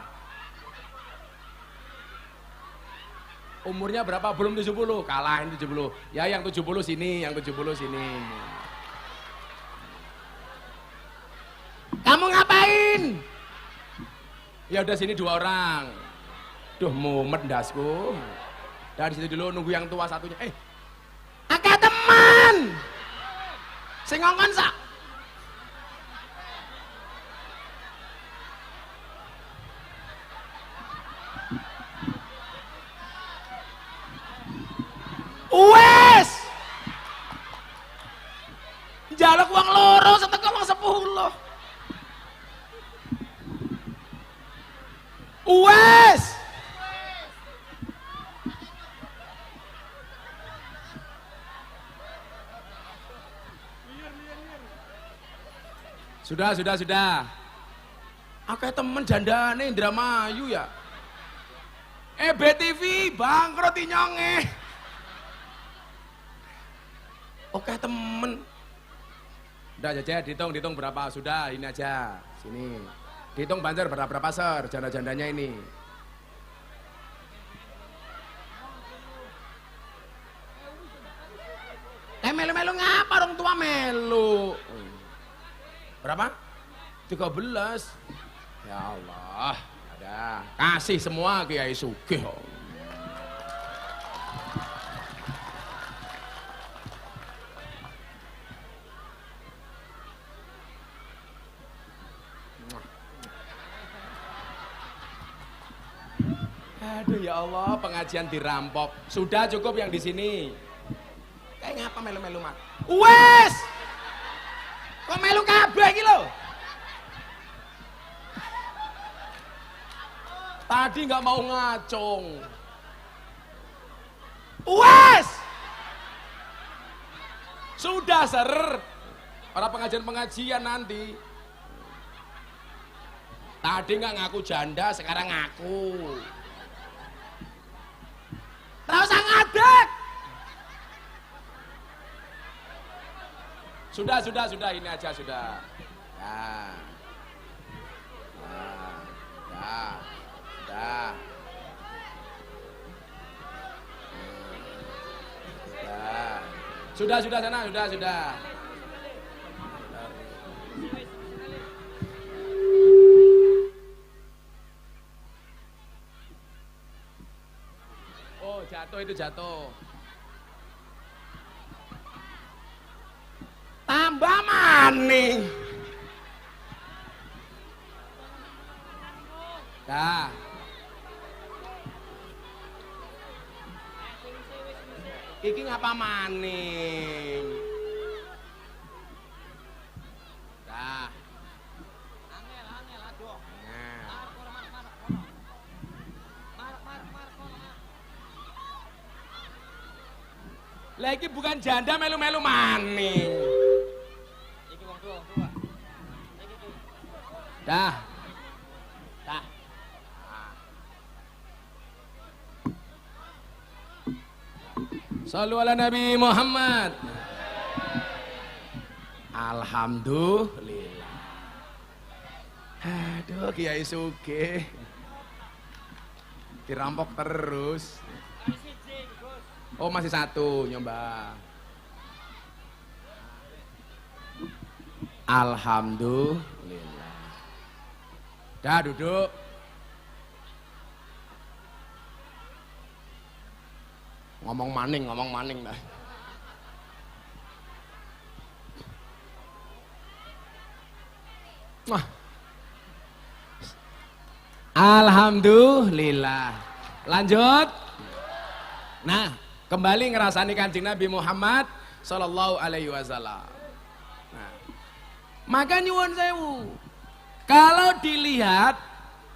Speaker 4: Umurnya berapa? Belum 70. Kalah ini 70. Ya yang 70 sini, yang 70 sini. Kamu ngapain? Ya udah sini 2 orang. Duh mumet ndasku. Dari situ dulu nunggu yang tua satunya. Akeh teman. Sing ngongkon sak. Wes. Njaluk wong loro setengah wong 10. Wes. Sudah. Akeh temen jandane Indramayu ya. BTV bangkrut nyonge. Oke temen. Udah aja dihitung berapa. Sudah ini aja. Sini. Dihitung banjar berapa ser janda-jandanya ini. Melu-melu ngapa orang tua melu? Berapa? 13. Ya Allah, ada. Kasih semua Kiai Sugih. Aduh ya Allah, pengajian dirampok. Sudah cukup yang di sini. Kayak ngapa melu-melu mat? Wes! Kok melu kabeh iki lho? Tadi nggak mau ngacung. Wes! Sudah ser. Orang pengajian nanti. Tadi nggak ngaku janda, sekarang ngaku. Tak usah ngadek. Sudah, ini aja sudah. Ya. Sudah sana, sudah. Oh, jatuh. Tambah maning. Dah. Iki ngapa maning? Dah. Angel aduh. Lah iki bukan janda melu-melu maning. Iki wong tua. Dah. Shallu ala Nabi Muhammad. Alhamdulillah. Aduh Kiai Sugih. Dirampok terus. Oh masih 1 nyoba. Alhamdulillah. Dah duduk. Ngomong maning dah. Wah. Alhamdulillah. Lanjut. Nah, kembali ngerasani Kanjeng Nabi Muhammad sallallahu alaihi wasallam. Nah, maka nyuwun sewu. Kalau dilihat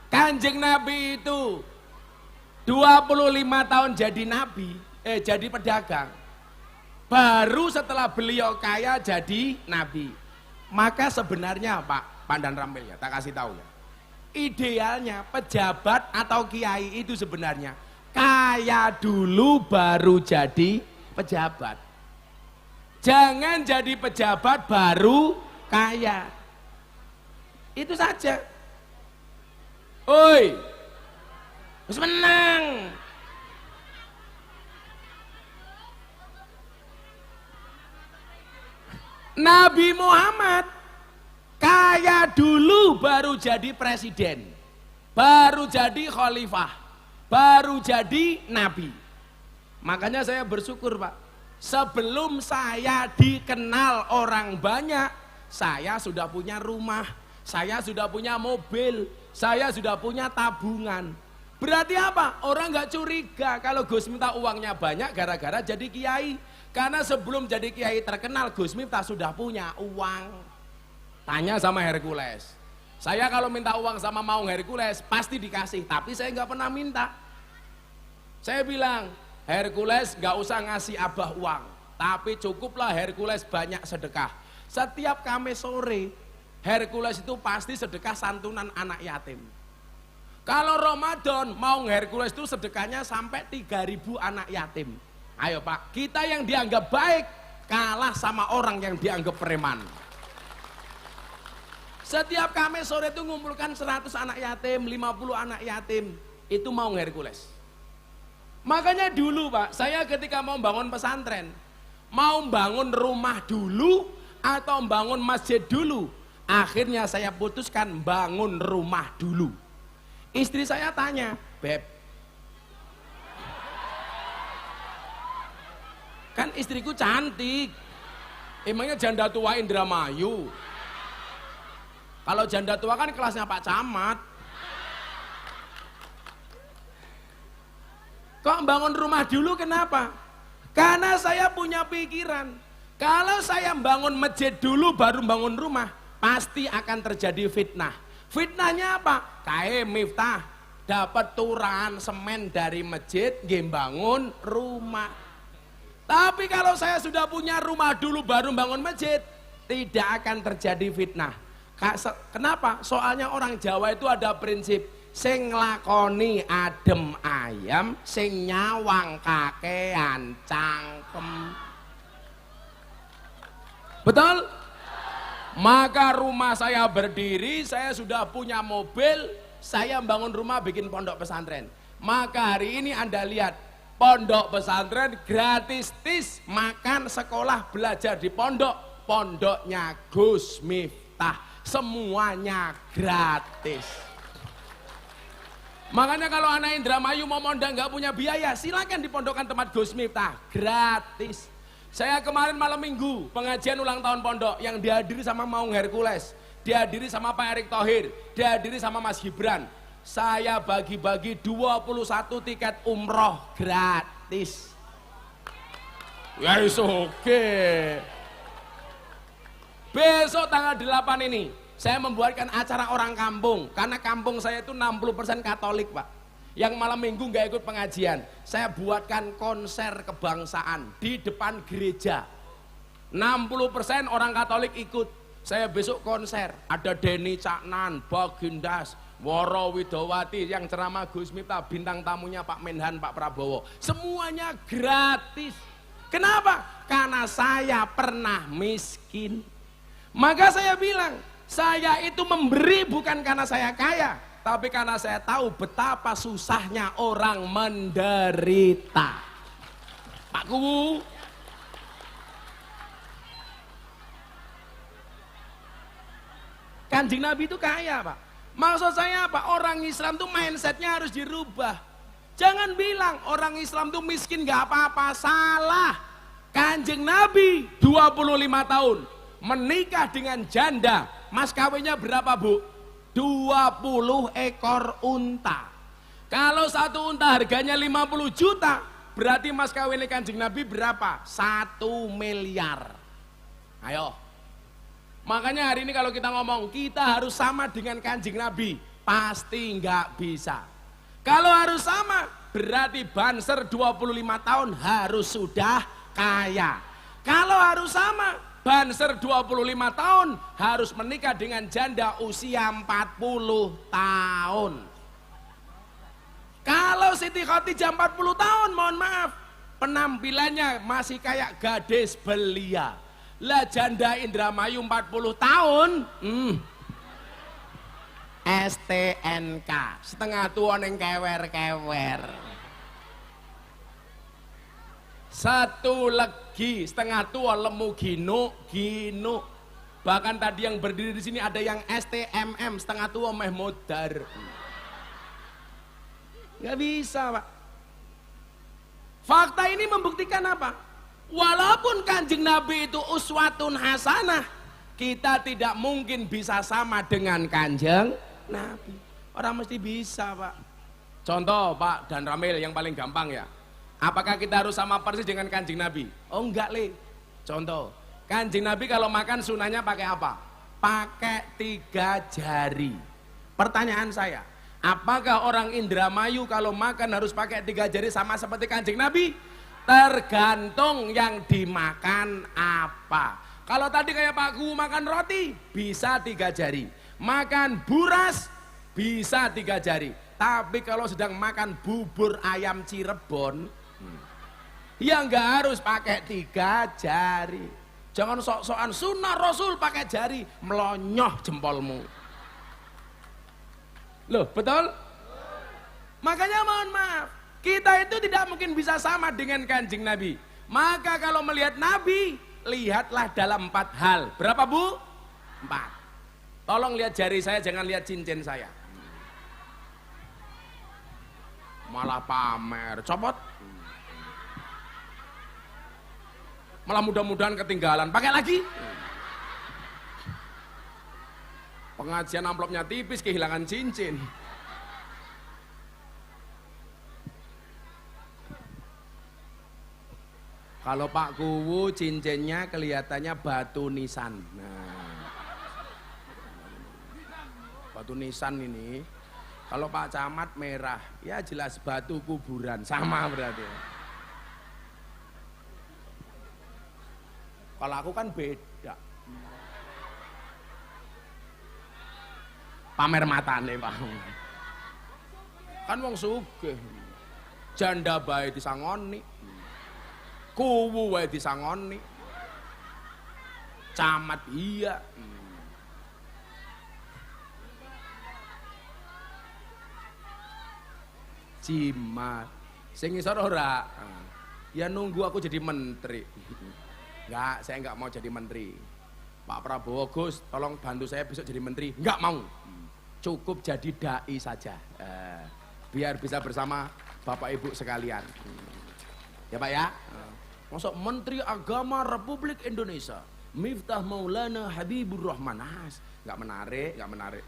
Speaker 4: Kanjeng Nabi itu 25 tahun jadi nabi, jadi pedagang. Baru setelah beliau kaya jadi nabi. Maka sebenarnya Pak Pandan Rampil ya, tak kasih tahu ya. Idealnya pejabat atau kiai itu sebenarnya kaya dulu baru jadi pejabat. Jangan jadi pejabat baru kaya. Itu saja. Oi, harus menang. Nabi Muhammad kaya dulu baru jadi presiden, baru jadi khalifah, baru jadi nabi. Makanya saya bersyukur Pak, sebelum saya dikenal orang banyak, saya sudah punya rumah, saya sudah punya mobil, saya sudah punya tabungan. Berarti apa? Orang nggak curiga kalau Gus minta uangnya banyak gara-gara jadi kiai. Karena sebelum jadi kiai terkenal, Gus Miftah sudah punya uang. Tanya sama Hercules. Saya kalau minta uang sama Maung Hercules pasti dikasih, tapi saya nggak pernah minta. Saya bilang, Hercules nggak usah ngasih Abah uang, tapi cukuplah Hercules banyak sedekah. Setiap Kamis sore, Hercules itu pasti sedekah santunan anak yatim. Kalau Ramadan, Maung Hercules itu sedekahnya sampai 3.000 anak yatim. Ayo Pak, kita yang dianggap baik kalah sama orang yang dianggap preman. Setiap Kamis sore itu ngumpulkan 100 anak yatim, 50 anak yatim, itu Maung Hercules. Makanya dulu Pak, saya ketika mau bangun pesantren, mau bangun rumah dulu atau bangun masjid dulu, akhirnya saya putuskan bangun rumah dulu. Istri saya tanya, Beb, kan istriku cantik, emangnya janda tua Indramayu? Kalau janda tua kan kelasnya Pak Camat. Kok bangun rumah dulu kenapa? Karena saya punya pikiran, kalau saya bangun masjid dulu baru bangun rumah, pasti akan terjadi fitnah. Fitnahnya apa? Kayak Miftah dapat turan semen dari masjid, bangun rumah. Tapi kalau saya sudah punya rumah dulu baru bangun masjid, tidak akan terjadi fitnah. Kenapa? Soalnya orang Jawa itu ada prinsip, sing nglakoni adem ayam, sing nyawang kakean cangkem. Betul? Maka rumah saya berdiri, saya sudah punya mobil, saya bangun rumah bikin pondok pesantren. Maka hari ini Anda lihat, pondok pesantren gratis tis, makan, sekolah, belajar di pondok, pondoknya Gus Miftah, semuanya gratis. Makanya kalau anak Indramayu mau mondang nggak punya biaya, silakan di pondokan tempat Gus Miftah, gratis. Saya kemarin malam minggu pengajian ulang tahun pondok yang dihadiri sama Maung Hercules, dihadiri sama Pak Erick Thohir, dihadiri sama Mas Gibran. Saya bagi-bagi 21 tiket umroh gratis. Ya oke. Besok tanggal 8 ini saya membuatkan acara orang kampung, karena kampung saya itu 60% Katolik Pak. Yang malam minggu nggak ikut pengajian, saya buatkan konser kebangsaan di depan gereja. 60% orang Katolik ikut. Saya besok konser, ada Denny Caknan, Bagindas, Woro Widowati, yang ceramah Gus Miftah, bintang tamunya Pak Menhan, Pak Prabowo. Semuanya gratis. Kenapa? Karena saya pernah miskin. Maka saya bilang, saya itu memberi bukan karena saya kaya, tapi karena saya tahu betapa susahnya orang menderita. Pak Kuwu, Kanjeng Nabi itu kaya Pak. Maksud saya apa? Orang Islam tuh mindsetnya harus dirubah. Jangan bilang orang Islam tuh miskin gak apa-apa, salah. Kanjeng Nabi 25 tahun menikah dengan janda, mas kawinnya berapa Bu? 20 ekor unta. Kalau satu unta harganya 50 juta, berarti mas kawinnya Kanjeng Nabi berapa? 1 miliar. Ayo. Makanya hari ini kalau kita ngomong, kita harus sama dengan Kanjeng Nabi. Pasti nggak bisa. Kalau harus sama, berarti Banser 25 tahun harus sudah kaya. Kalau harus sama, Banser 25 tahun harus menikah dengan janda usia 40 tahun. Kalau Siti Khadijah 40 tahun, mohon maaf, penampilannya masih kayak gadis belia. Lah janda Indramayu 40 tahun, STNK, setengah tua neng kewer-kewer. Satu legi, setengah tua lemu gino. Bahkan tadi yang berdiri di sini ada yang STMM, setengah tua meh modar. Nggak bisa, Pak. Fakta ini membuktikan apa? Walaupun Kanjeng Nabi itu uswatun hasanah, kita tidak mungkin bisa sama dengan Kanjeng Nabi. Orang mesti bisa, Pak. Contoh, Pak dan Ramil yang paling gampang ya. Apakah kita harus sama persis dengan Kanjeng Nabi? Oh enggak, Le. Contoh, Kanjeng Nabi kalau makan sunahnya pakai apa? Pakai 3 jari. Pertanyaan saya, apakah orang Indramayu kalau makan harus pakai 3 jari sama seperti Kanjeng Nabi? Tergantung yang dimakan apa. Kalau tadi kayak Pak Gu makan roti, bisa 3 jari. Makan buras, bisa 3 jari. Tapi kalau sedang makan bubur ayam Cirebon, ya nggak harus pakai 3 jari. Jangan sok-sokan sunnah Rasul pakai jari, melonyoh jempolmu. Loh, betul? Makanya mohon maaf, kita itu tidak mungkin bisa sama dengan Kanjeng Nabi. Maka kalau melihat Nabi, lihatlah dalam 4 hal. Berapa, Bu? 4. Tolong lihat jari saya, jangan lihat cincin saya. Malah pamer, copot. Malah mudah-mudahan ketinggalan, pakai lagi. Pengajian amplopnya tipis, kehilangan cincin. Kalau Pak Kuwu cincinnya kelihatannya batu nisan. Nah, batu nisan ini. Kalau Pak Camat merah, ya jelas batu kuburan, sama berarti. Kalau aku kan beda. Pamer matane, Pak. Kan wong sugih. Janda bae disangoni. Kuwu wae disangoni. Camat iya. Jimat. Sing ngisor ora. Ya nunggu aku jadi menteri. Enggak, saya enggak mau jadi menteri. Pak Prabowo, Gus, tolong bantu saya besok jadi menteri. Enggak mau. Cukup jadi dai saja. Biar bisa bersama Bapak Ibu sekalian. Ya Pak ya. Masuk Menteri Agama Republik Indonesia, Miftah Maulana Habibur Rahman. Enggak menarik, enggak menarik.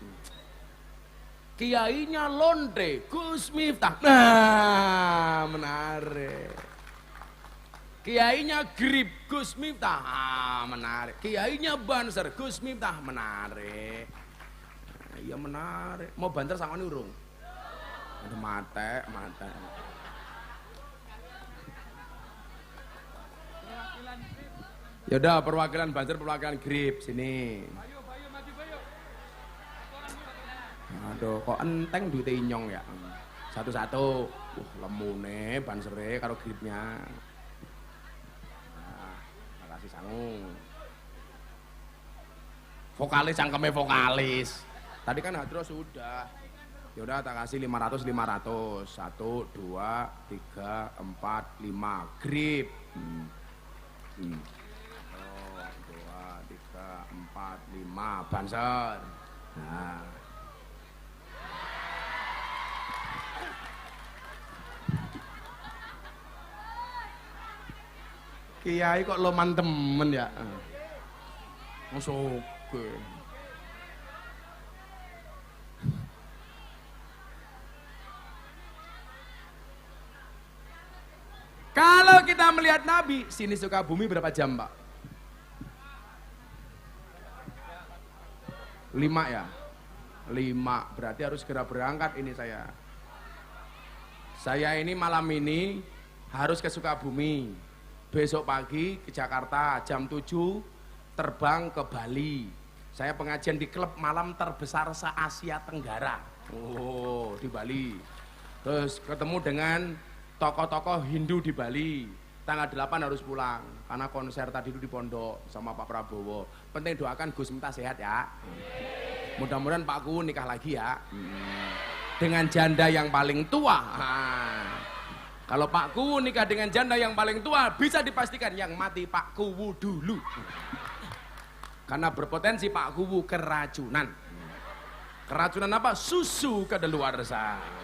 Speaker 4: Kiainya lonte, Gus Miftah. Nah, menarik. Kiainya grip, Gus Miftah. Menarik. Kiainya Banser, Gus Miftah. Menarik. Iya menarik. Mau banter sama urung? Ada mate. Yaudah, perwakilan Banser, perwakilan grip sini. Aduh, kok enteng duitnya inyong ya. Satu-satu. Lemune Bansere karo gripnya. Nah, makasih sangu. Vokalis cangkeme vokalis. Tadi kan hadroh sudah. Yaudah tak kasih 500. 1, 2, 3, 4, 5. Grip. 2, 3, 4, 5. Banser. Nah. Kiai kok loman temen ya. Masuk ke. Anda melihat Nabi, sini Sukabumi berapa jam, Pak? 5 ya? 5, berarti harus segera berangkat ini saya. Saya ini malam ini harus ke Sukabumi. Besok pagi ke Jakarta, jam 7 terbang ke Bali. Saya pengajian di klub malam terbesar se-Asia Tenggara. Oh, di Bali. Terus ketemu dengan tokoh-tokoh Hindu di Bali. Tanggal 8 harus pulang karena konser tadi itu di pondok sama Pak Prabowo. Penting doakan Gus Miftah sehat ya. Mudah-mudahan Pak Kuwu nikah lagi ya. Dengan janda yang paling tua. Kalau Pak Kuwu nikah dengan janda yang paling tua, bisa dipastikan yang mati Pak Kuwu dulu. Karena berpotensi Pak Kuwu keracunan. Keracunan apa? Susu kadaluarsa.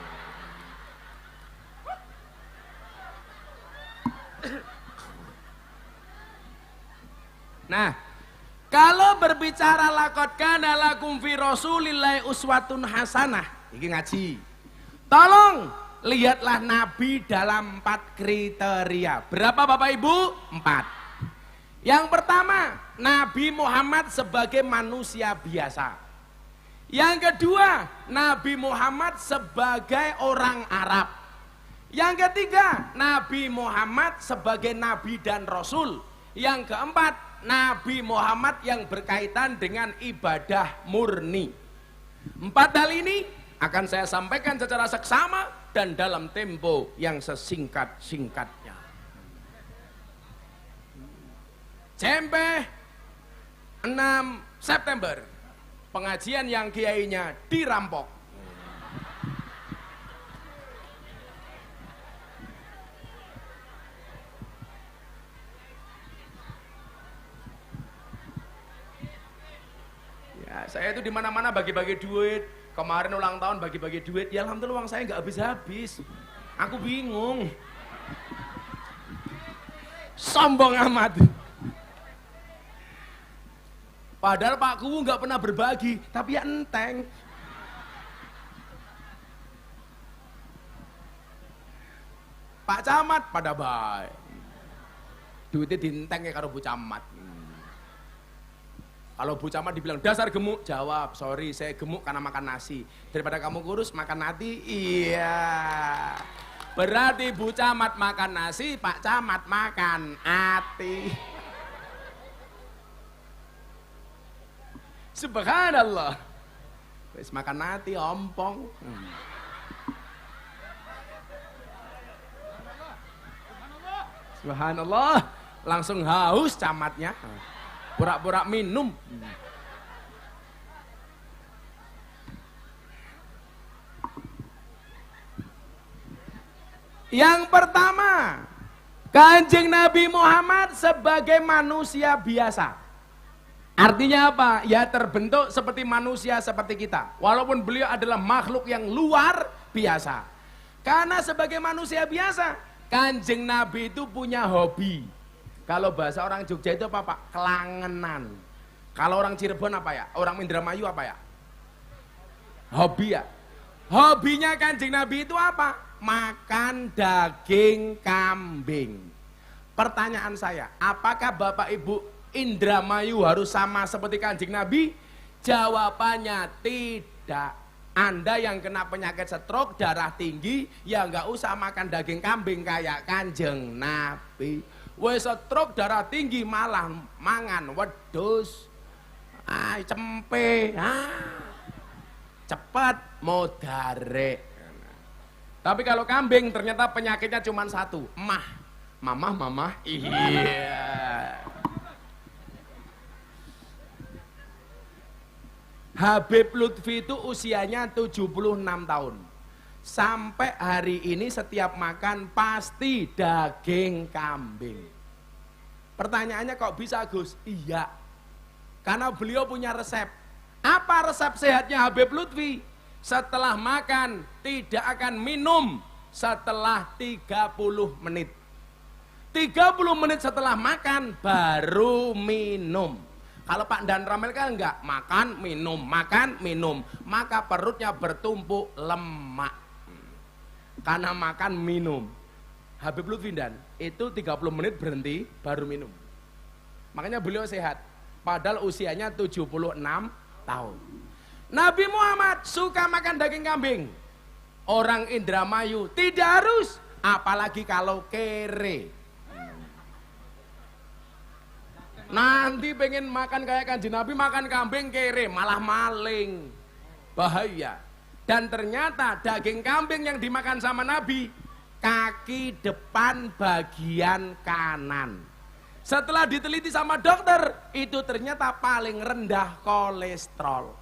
Speaker 4: Nah, kalau berbicara lakot kana lakum fi rasulillahi uswatun hasanah, ini ngaji. Tolong lihatlah Nabi dalam 4 kriteria. Berapa Bapak Ibu? 4. Yang pertama, Nabi Muhammad sebagai manusia biasa. Yang kedua, Nabi Muhammad sebagai orang Arab. Yang ketiga, Nabi Muhammad sebagai Nabi dan Rasul. Yang keempat, Nabi Muhammad yang berkaitan dengan ibadah murni. 4 hal ini akan saya sampaikan secara seksama dan dalam tempo yang sesingkat-singkatnya. Cempe 6 September, pengajian yang kiainya dirampok. Saya itu di mana-mana bagi-bagi duit. Kemarin ulang tahun bagi-bagi duit. Ya alhamdulillah uang saya nggak habis-habis. Aku bingung. Sombong amat. Padahal Pak Kuwu nggak pernah berbagi, tapi ya enteng. Pak Camat pada baik. Duitnya dienteng ya karo Bu Camat. Kalau Bu Camat dibilang dasar gemuk, jawab, sorry saya gemuk karena makan nasi. Daripada kamu kurus makan nasi, iya. Berarti Bu Camat makan nasi, Pak Camat makan ati. Subhanallah. Wis makan nasi ompong. Subhanallah. Langsung haus camatnya. Pura-pura minum. Yang pertama, Kanjeng Nabi Muhammad sebagai manusia biasa. Artinya apa? Ya terbentuk seperti manusia seperti kita. Walaupun beliau adalah makhluk yang luar biasa. Karena sebagai manusia biasa, Kanjeng Nabi itu punya hobi. Kalau bahasa orang Jogja itu apa Pak? Kelangenan. Kalau orang Cirebon apa ya? Orang Indramayu apa ya? Hobi ya? Hobinya Kanjeng Nabi itu apa? Makan daging kambing. Pertanyaan saya, apakah Bapak Ibu Indramayu harus sama seperti Kanjeng Nabi? Jawabannya tidak. Anda yang kena penyakit stroke, darah tinggi, ya nggak usah makan daging kambing kayak Kanjeng Nabi. Wes stroke darah tinggi malah mangan wedhus, cempe, cepat modare. Tapi kalau kambing ternyata penyakitnya cuma satu, mamah, iya. Habib Lutfi itu usianya 76 tahun. Sampai hari ini setiap makan pasti daging kambing. Pertanyaannya kok bisa Gus? Iya. Karena beliau punya resep. Apa resep sehatnya Habib Lutfi? Setelah makan tidak akan minum setelah 30 menit. 30 menit setelah makan baru minum. Kalau Pak Dan Ramel kan enggak, makan, minum. Maka perutnya bertumpuk lemak. Karena makan minum. Habib Lutfindan itu 30 menit berhenti baru minum. Makanya beliau sehat. Padahal usianya 76 tahun. Nabi Muhammad suka makan daging kambing. Orang Indramayu tidak harus, apalagi kalau kere. Nanti pengen makan kayak Kanjeng Nabi, makan kambing kere, malah maling. Bahaya. Dan ternyata daging kambing yang dimakan sama Nabi, kaki depan bagian kanan. Setelah diteliti sama dokter, itu ternyata paling rendah kolesterol.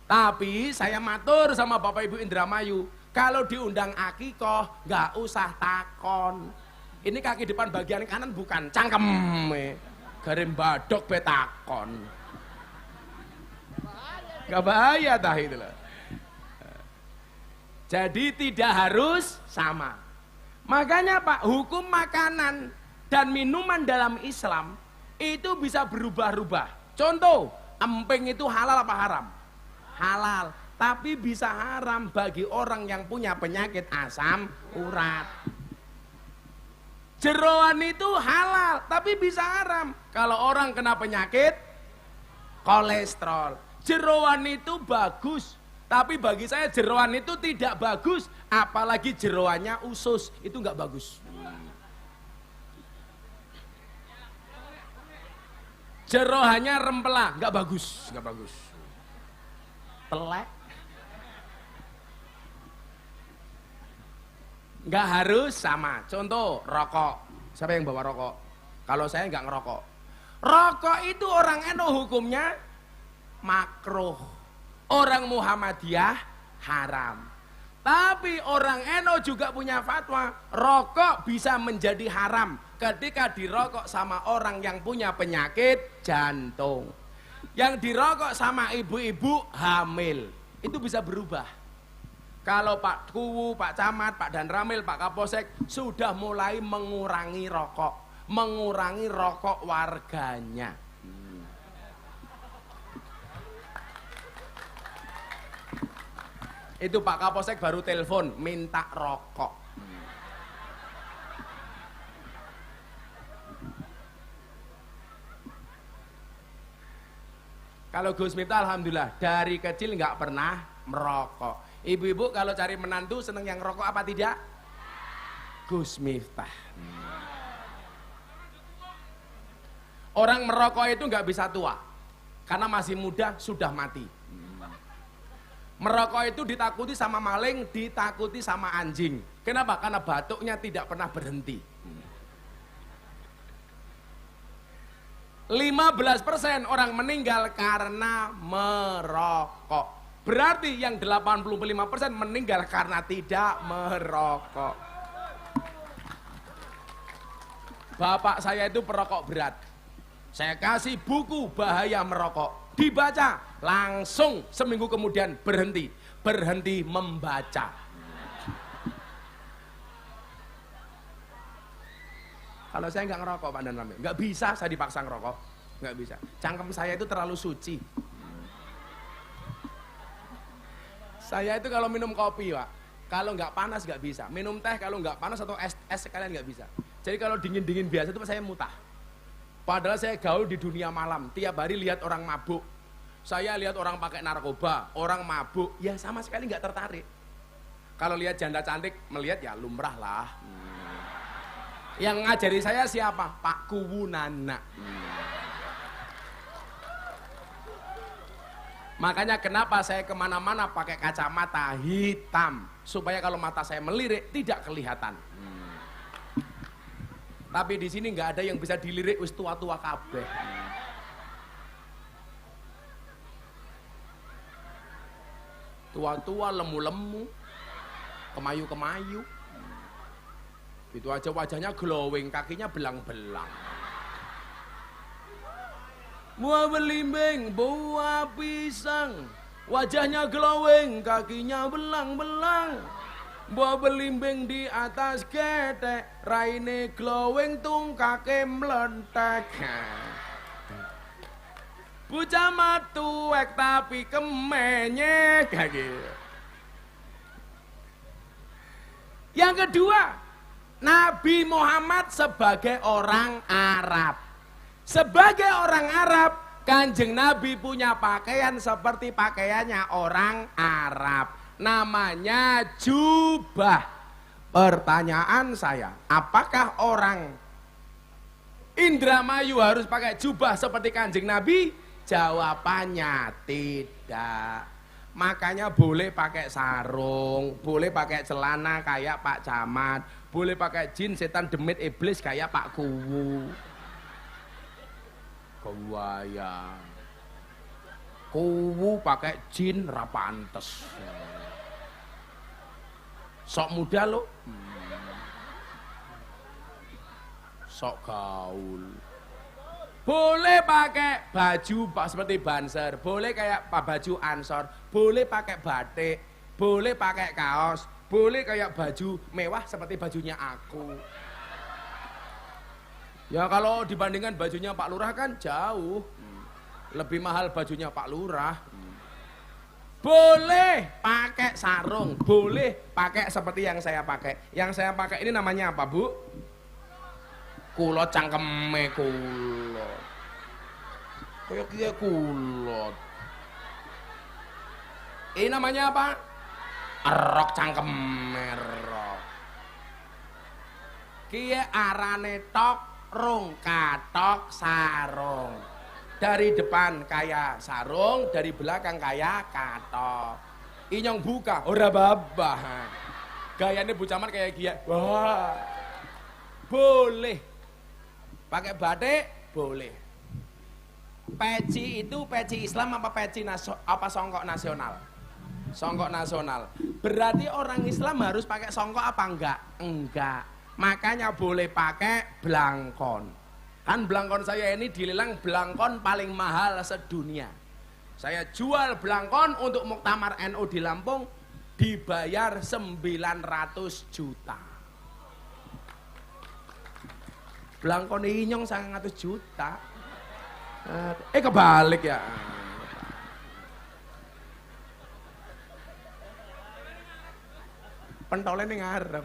Speaker 4: Tapi saya matur sama Bapak Ibu Indramayu, kalau diundang akikoh nggak usah takon. Ini kaki depan bagian kanan bukan cangkem, garim badok betakon. Gak bahaya tah itu loh. Jadi tidak harus sama. Makanya Pak, hukum makanan dan minuman dalam Islam itu bisa berubah-ubah. Contoh, emping itu halal apa haram? Halal. Tapi bisa haram bagi orang yang punya penyakit asam urat. Jeroan itu halal, tapi bisa haram kalau orang kena penyakit kolesterol. Jeroan itu bagus, tapi bagi saya jeroan itu tidak bagus, apalagi jeroannya usus, itu nggak bagus. Jeroannya rempela, nggak bagus, nggak bagus. Telek. Nggak harus sama. Contoh rokok. Siapa yang bawa rokok? Kalau saya nggak ngerokok. Rokok itu orang NU hukumnya makruh. Orang Muhammadiyah haram. Tapi orang NU juga punya fatwa, rokok bisa menjadi haram ketika dirokok sama orang yang punya penyakit jantung. Yang dirokok sama ibu-ibu hamil. Itu bisa berubah. Kalau Pak Kuwu, Pak Camat, Pak Danramil, Pak Kapolsek sudah mulai mengurangi rokok warganya. Itu Pak Kapolsek baru telepon minta rokok. Kalau Gus Miftah alhamdulillah dari kecil nggak pernah merokok. Ibu-ibu kalau cari menantu seneng yang rokok apa tidak? Gus Miftah. Orang merokok itu nggak bisa tua, karena masih muda sudah mati. Merokok itu ditakuti sama maling, ditakuti sama anjing. Kenapa? Karena batuknya tidak pernah berhenti. 15% orang meninggal karena merokok. Berarti yang 85% meninggal karena tidak merokok. Bapak saya itu perokok berat. Saya kasih buku bahaya merokok. Dibaca, langsung seminggu kemudian berhenti membaca. Kalau saya nggak ngerokok Pak Danramil, nggak bisa saya dipaksa ngerokok, nggak bisa. Cangkem saya itu terlalu suci. Saya itu kalau minum kopi Pak, kalau nggak panas nggak bisa. Minum teh kalau nggak panas atau es sekalian nggak bisa. Jadi kalau dingin biasa itu saya mutah. Padahal saya gaul di dunia malam, tiap hari lihat orang mabuk. Saya lihat orang pakai narkoba, orang mabuk, ya sama sekali nggak tertarik. Kalau lihat janda cantik, melihat ya lumrah lah. Yang ngajari saya siapa? Pak Kuwu Nana. Makanya kenapa saya kemana-mana pakai kacamata hitam, supaya kalau mata saya melirik tidak kelihatan. Tapi di sini nggak ada yang bisa dilirik, wis tua-tua kabeh. Tua-tua, lemu-lemu, kemayu-kemayu. Itu aja wajahnya glowing, kakinya belang-belang. Buah belimbing, buah pisang, wajahnya glowing, kakinya belang-belang. Buah belimbing di atas ketek, raine glowing, tungkake mlentek. Bocah matuek tapi kemenyek gitu. Yang kedua, Nabi Muhammad sebagai orang Arab. Sebagai orang Arab, Kanjeng Nabi punya pakaian seperti pakaiannya orang Arab. Namanya jubah. Pertanyaan saya, apakah orang Indramayu harus pakai jubah seperti Kanjeng Nabi? Jawabannya tidak. Makanya boleh pakai sarung, boleh pakai celana kayak Pak Camat, boleh pakai jin setan demit iblis kayak Pak Kuwu. Kewaya. Kuwu pakai jin ra pantes. Sok muda lo. Sok gaul. Boleh pakai baju seperti Banser, boleh kayak baju Ansor, boleh pakai batik, boleh pakai kaos, boleh kayak baju mewah seperti bajunya aku. Ya kalau dibandingkan bajunya Pak Lurah kan jauh. Lebih mahal bajunya Pak Lurah. Boleh pakai sarung, boleh pakai seperti yang saya pakai. Yang saya pakai ini namanya apa, Bu? Kulot cangkeme kulot. Kayak kia kulot. Ini namanya apa? Rok cangkeme rok. Kia arane tok rung katok sarung. Dari depan kayak sarung, dari belakang kayak katok. Inyong buka, ora babah. Gayanya Bu Camat kayak kia. Wah. Boleh. Pakai batik boleh. Peci itu peci Islam apa peci songkok nasional? Songkok nasional. Berarti orang Islam harus pakai songkok apa enggak? Enggak. Makanya boleh pakai blangkon. Kan blangkon saya ini dilelang blangkon paling mahal sedunia. Saya jual blangkon untuk Muktamar NU di Lampung dibayar 900 juta. Blangkon inyong 100 juta. Kebalik ya. Pentolnya ini ngarep.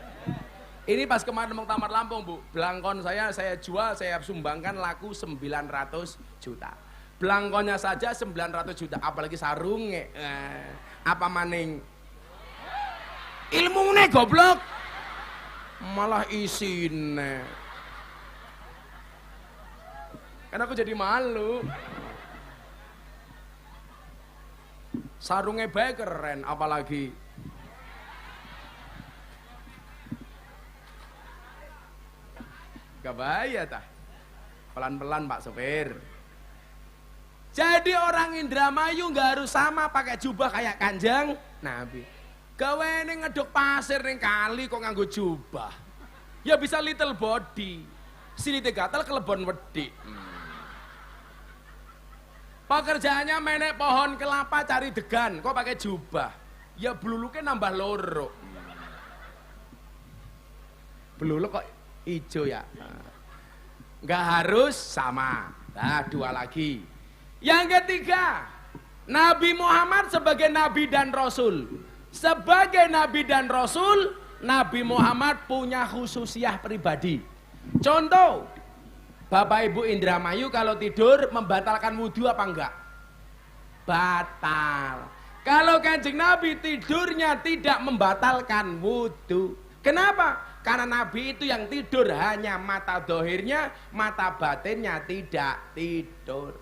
Speaker 4: Ini pas kemarin Muktamar Lampung, Bu. Blangkon saya jual, saya sumbangkan laku 900 juta. Blangkonnya saja 900 juta, apalagi sarungnya. Apa maning? Ilmune goblok. Malah isine. Karena aku jadi malu. Sarungnya baik keren, apalagi. Gak bahaya tah. Pelan-pelan Pak Sopir. Jadi orang Indramayu gak harus sama pakai jubah kayak Kanjeng Nabi. Gawe ini ngeduk pasir ning kali kok nganggo jubah. Ya bisa little body. Silite gatel kelebon wedi. Pekerjaannya menek pohon kelapa cari degan, kok pakai jubah? Ya bluluknya nambah loro. Bluluk kok ijo ya? Nggak harus sama. Nah, 2 lagi. Yang ketiga, Nabi Muhammad sebagai Nabi dan Rasul. Sebagai Nabi dan Rasul, Nabi Muhammad punya khususiyah pribadi. Contoh, Bapak Ibu Indramayu kalau tidur membatalkan wudhu apa enggak? Batal. Kalau Kanjeng Nabi tidurnya tidak membatalkan wudhu. Kenapa? Karena Nabi itu yang tidur hanya mata dohirnya, mata batinnya tidak tidur.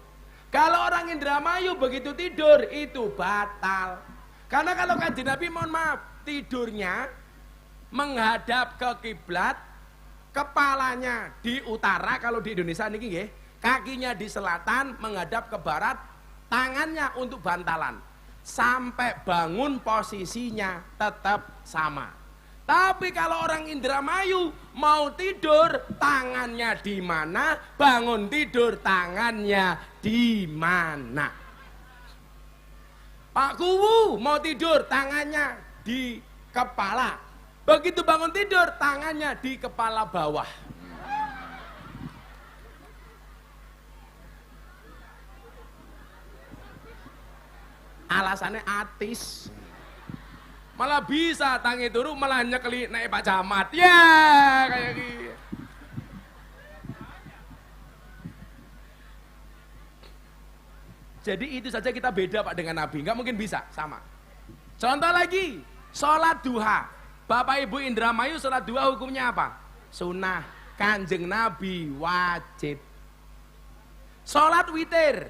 Speaker 4: Kalau orang Indramayu begitu tidur itu batal. Karena kalau Kanjeng Nabi mohon maaf tidurnya menghadap ke kiblat, kepalanya di utara kalau di Indonesia niki nggih, kakinya di selatan menghadap ke barat, tangannya untuk bantalan. Sampai bangun posisinya tetap sama. Tapi kalau orang Indramayu mau tidur tangannya di mana, bangun tidur tangannya di mana. Pak Kuwu mau tidur tangannya di kepala. Begitu bangun tidur, tangannya di kepala bawah. Alasannya atis. Malah bisa tangi turu malah nyekeli naik Pak Camat. Ya, kayak gitu. Jadi itu saja kita beda Pak dengan Nabi, nggak mungkin bisa sama. Contoh lagi, sholat duha. Bapak Ibu Indramayu sholat duha hukumnya apa? Sunnah. Kanjeng Nabi wajib. Sholat witir.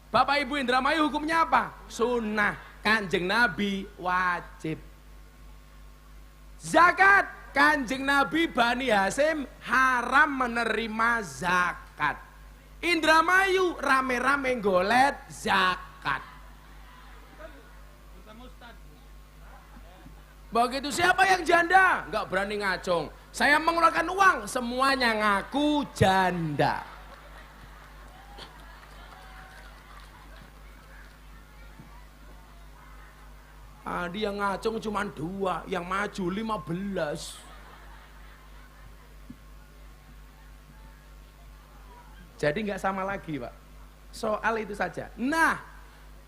Speaker 4: Bapak Ibu Indramayu hukumnya apa? Sunnah. Kanjeng Nabi wajib. Zakat. Kanjeng Nabi Bani Hasyim haram menerima zakat. Indramayu rame-rame golet zakat. Begitu siapa yang janda? Enggak berani ngacung. Saya mengeluarkan uang, semuanya ngaku janda. Dia ngacung cuma 2, yang maju 15. Jadi nggak sama lagi Pak. Soal itu saja. Nah,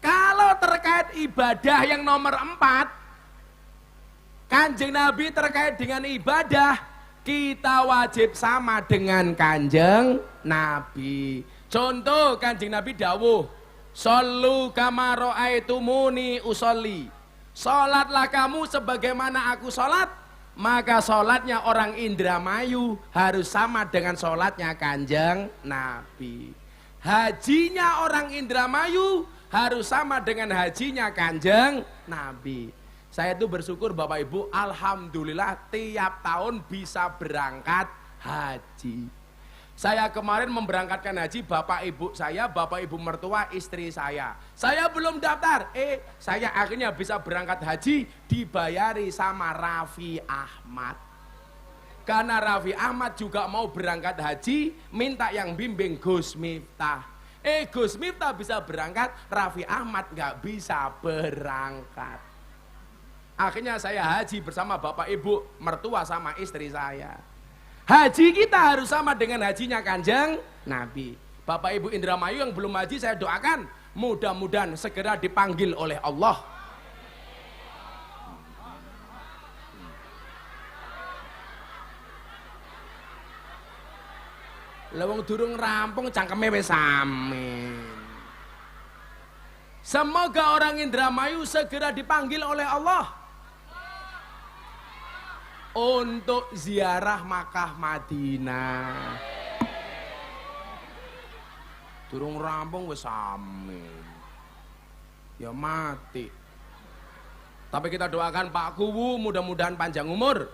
Speaker 4: kalau terkait ibadah yang nomor 4, Kanjeng Nabi terkait dengan ibadah, kita wajib sama dengan Kanjeng Nabi. Contoh Kanjeng Nabi dawuh, "Shollu kama ra'aitumuni usolli." Salatlah kamu sebagaimana aku salat, maka salatnya orang Indramayu harus sama dengan salatnya Kanjeng Nabi. Hajinya orang Indramayu harus sama dengan hajinya Kanjeng Nabi. Saya itu bersyukur Bapak Ibu, alhamdulillah tiap tahun bisa berangkat haji. Saya kemarin memberangkatkan haji Bapak Ibu saya, Bapak Ibu mertua istri saya. Saya belum daftar, saya akhirnya bisa berangkat haji dibayari sama Raffi Ahmad. Karena Raffi Ahmad juga mau berangkat haji, minta yang bimbing Gus Miftah. Gus Miftah bisa berangkat, Raffi Ahmad nggak bisa berangkat. Akhirnya saya haji bersama Bapak Ibu mertua sama istri saya. Haji kita harus sama dengan hajinya Kanjeng Nabi. Bapak Ibu Indramayu yang belum haji saya doakan mudah-mudahan segera dipanggil oleh Allah. Lewong durung rampung cangkeme wis amin. Semoga orang Indramayu segera dipanggil oleh Allah untuk ziarah Makkah Madinah. Durung rampung wis amin. Ya mati. Tapi kita doakan Pak Kuwu mudah-mudahan panjang umur.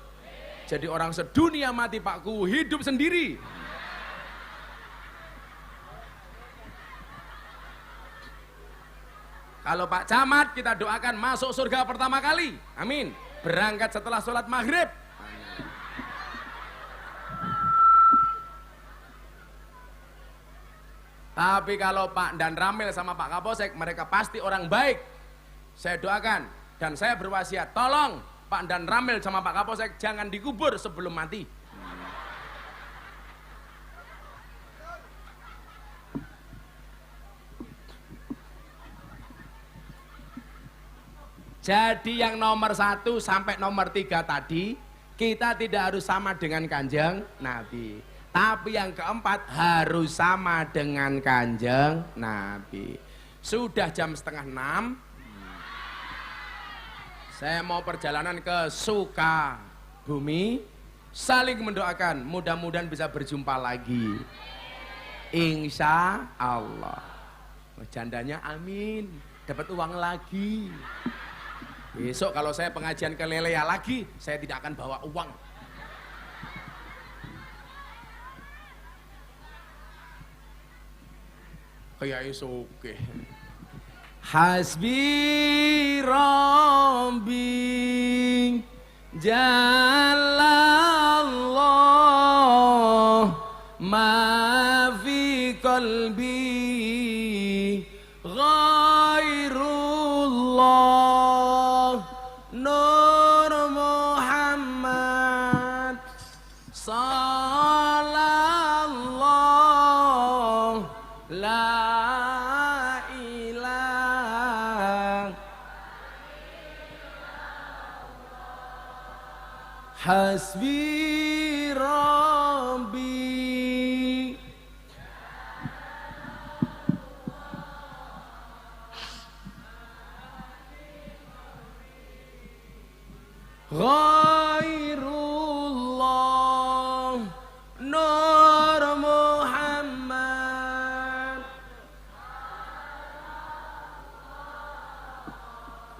Speaker 4: Jadi orang sedunia mati Pak Kuwu hidup sendiri. Kalau Pak Camat kita doakan masuk surga pertama kali. Amin. Berangkat setelah sholat maghrib. Tapi kalau Pak Dan Ramil sama Pak Kapolsek mereka pasti orang baik. Saya doakan dan saya berwasiat, tolong Pak Dan Ramil sama Pak Kapolsek jangan dikubur sebelum mati. Jadi yang nomor 1 sampai nomor 3 tadi kita tidak harus sama dengan Kanjeng Nabi. Tapi yang keempat harus sama dengan Kanjeng Nabi. Sudah jam 5:30. Saya mau perjalanan ke Sukabumi. Saling mendoakan, mudah-mudahan bisa berjumpa lagi. Insya Allah. Jandanya amin, dapat uang lagi. Besok kalau saya pengajian ke Lelea lagi, saya tidak akan bawa uang. Kayak isoke. Hasbi Rabbi Jalallah ma fi qalbi ghairullah Nur Muhammad sallallahu la ilaha Hasbi Rabbi. Ghairullah Nur Muhammad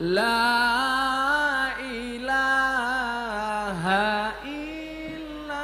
Speaker 4: La ilaha illallah.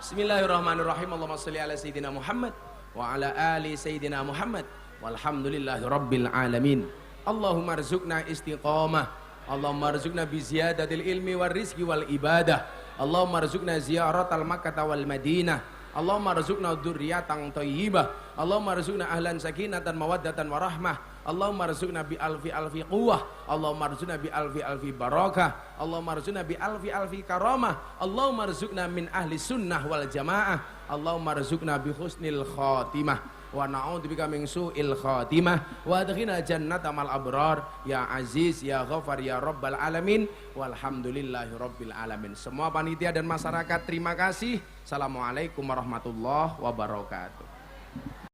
Speaker 4: Bismillahirrahmanirrahim. Allahumma sholli ala sayyidina Muhammad wa ala ali sayyidina Muhammad walhamdulillahi rabbil alamin. Allahumma rzuqna istiqamah, Allahumma rzuqna bi ziyadatil ilmi war rizqi wal ibadah, Allahumma rzuqna ziyaratal Makkah wal Madinah, Allahumma rzuqna dzurriyyatan thayyibah, Allahumma rzuqna ahlan sakinatan mawaddatan warahmah, Allahumma rzuqna bi alfi alfi quwwah, Allahumma rzuqna bi alfi alfi barakah, Allahumma rzuqna bi alfi alfi karamah, Allahumma rzuqna min ahli sunnah wal jamaah, Allahumma rzuqna bi husnil khatimah wa na'udzubika min su'il khatimah wa adkhilna jannata mal abrar ya aziz ya ghafar ya rabbal alamin walhamdulillahi rabbil alamin. Semua panitia dan masyarakat terima kasih. Assalamualaikum warahmatullahi wabarakatuh.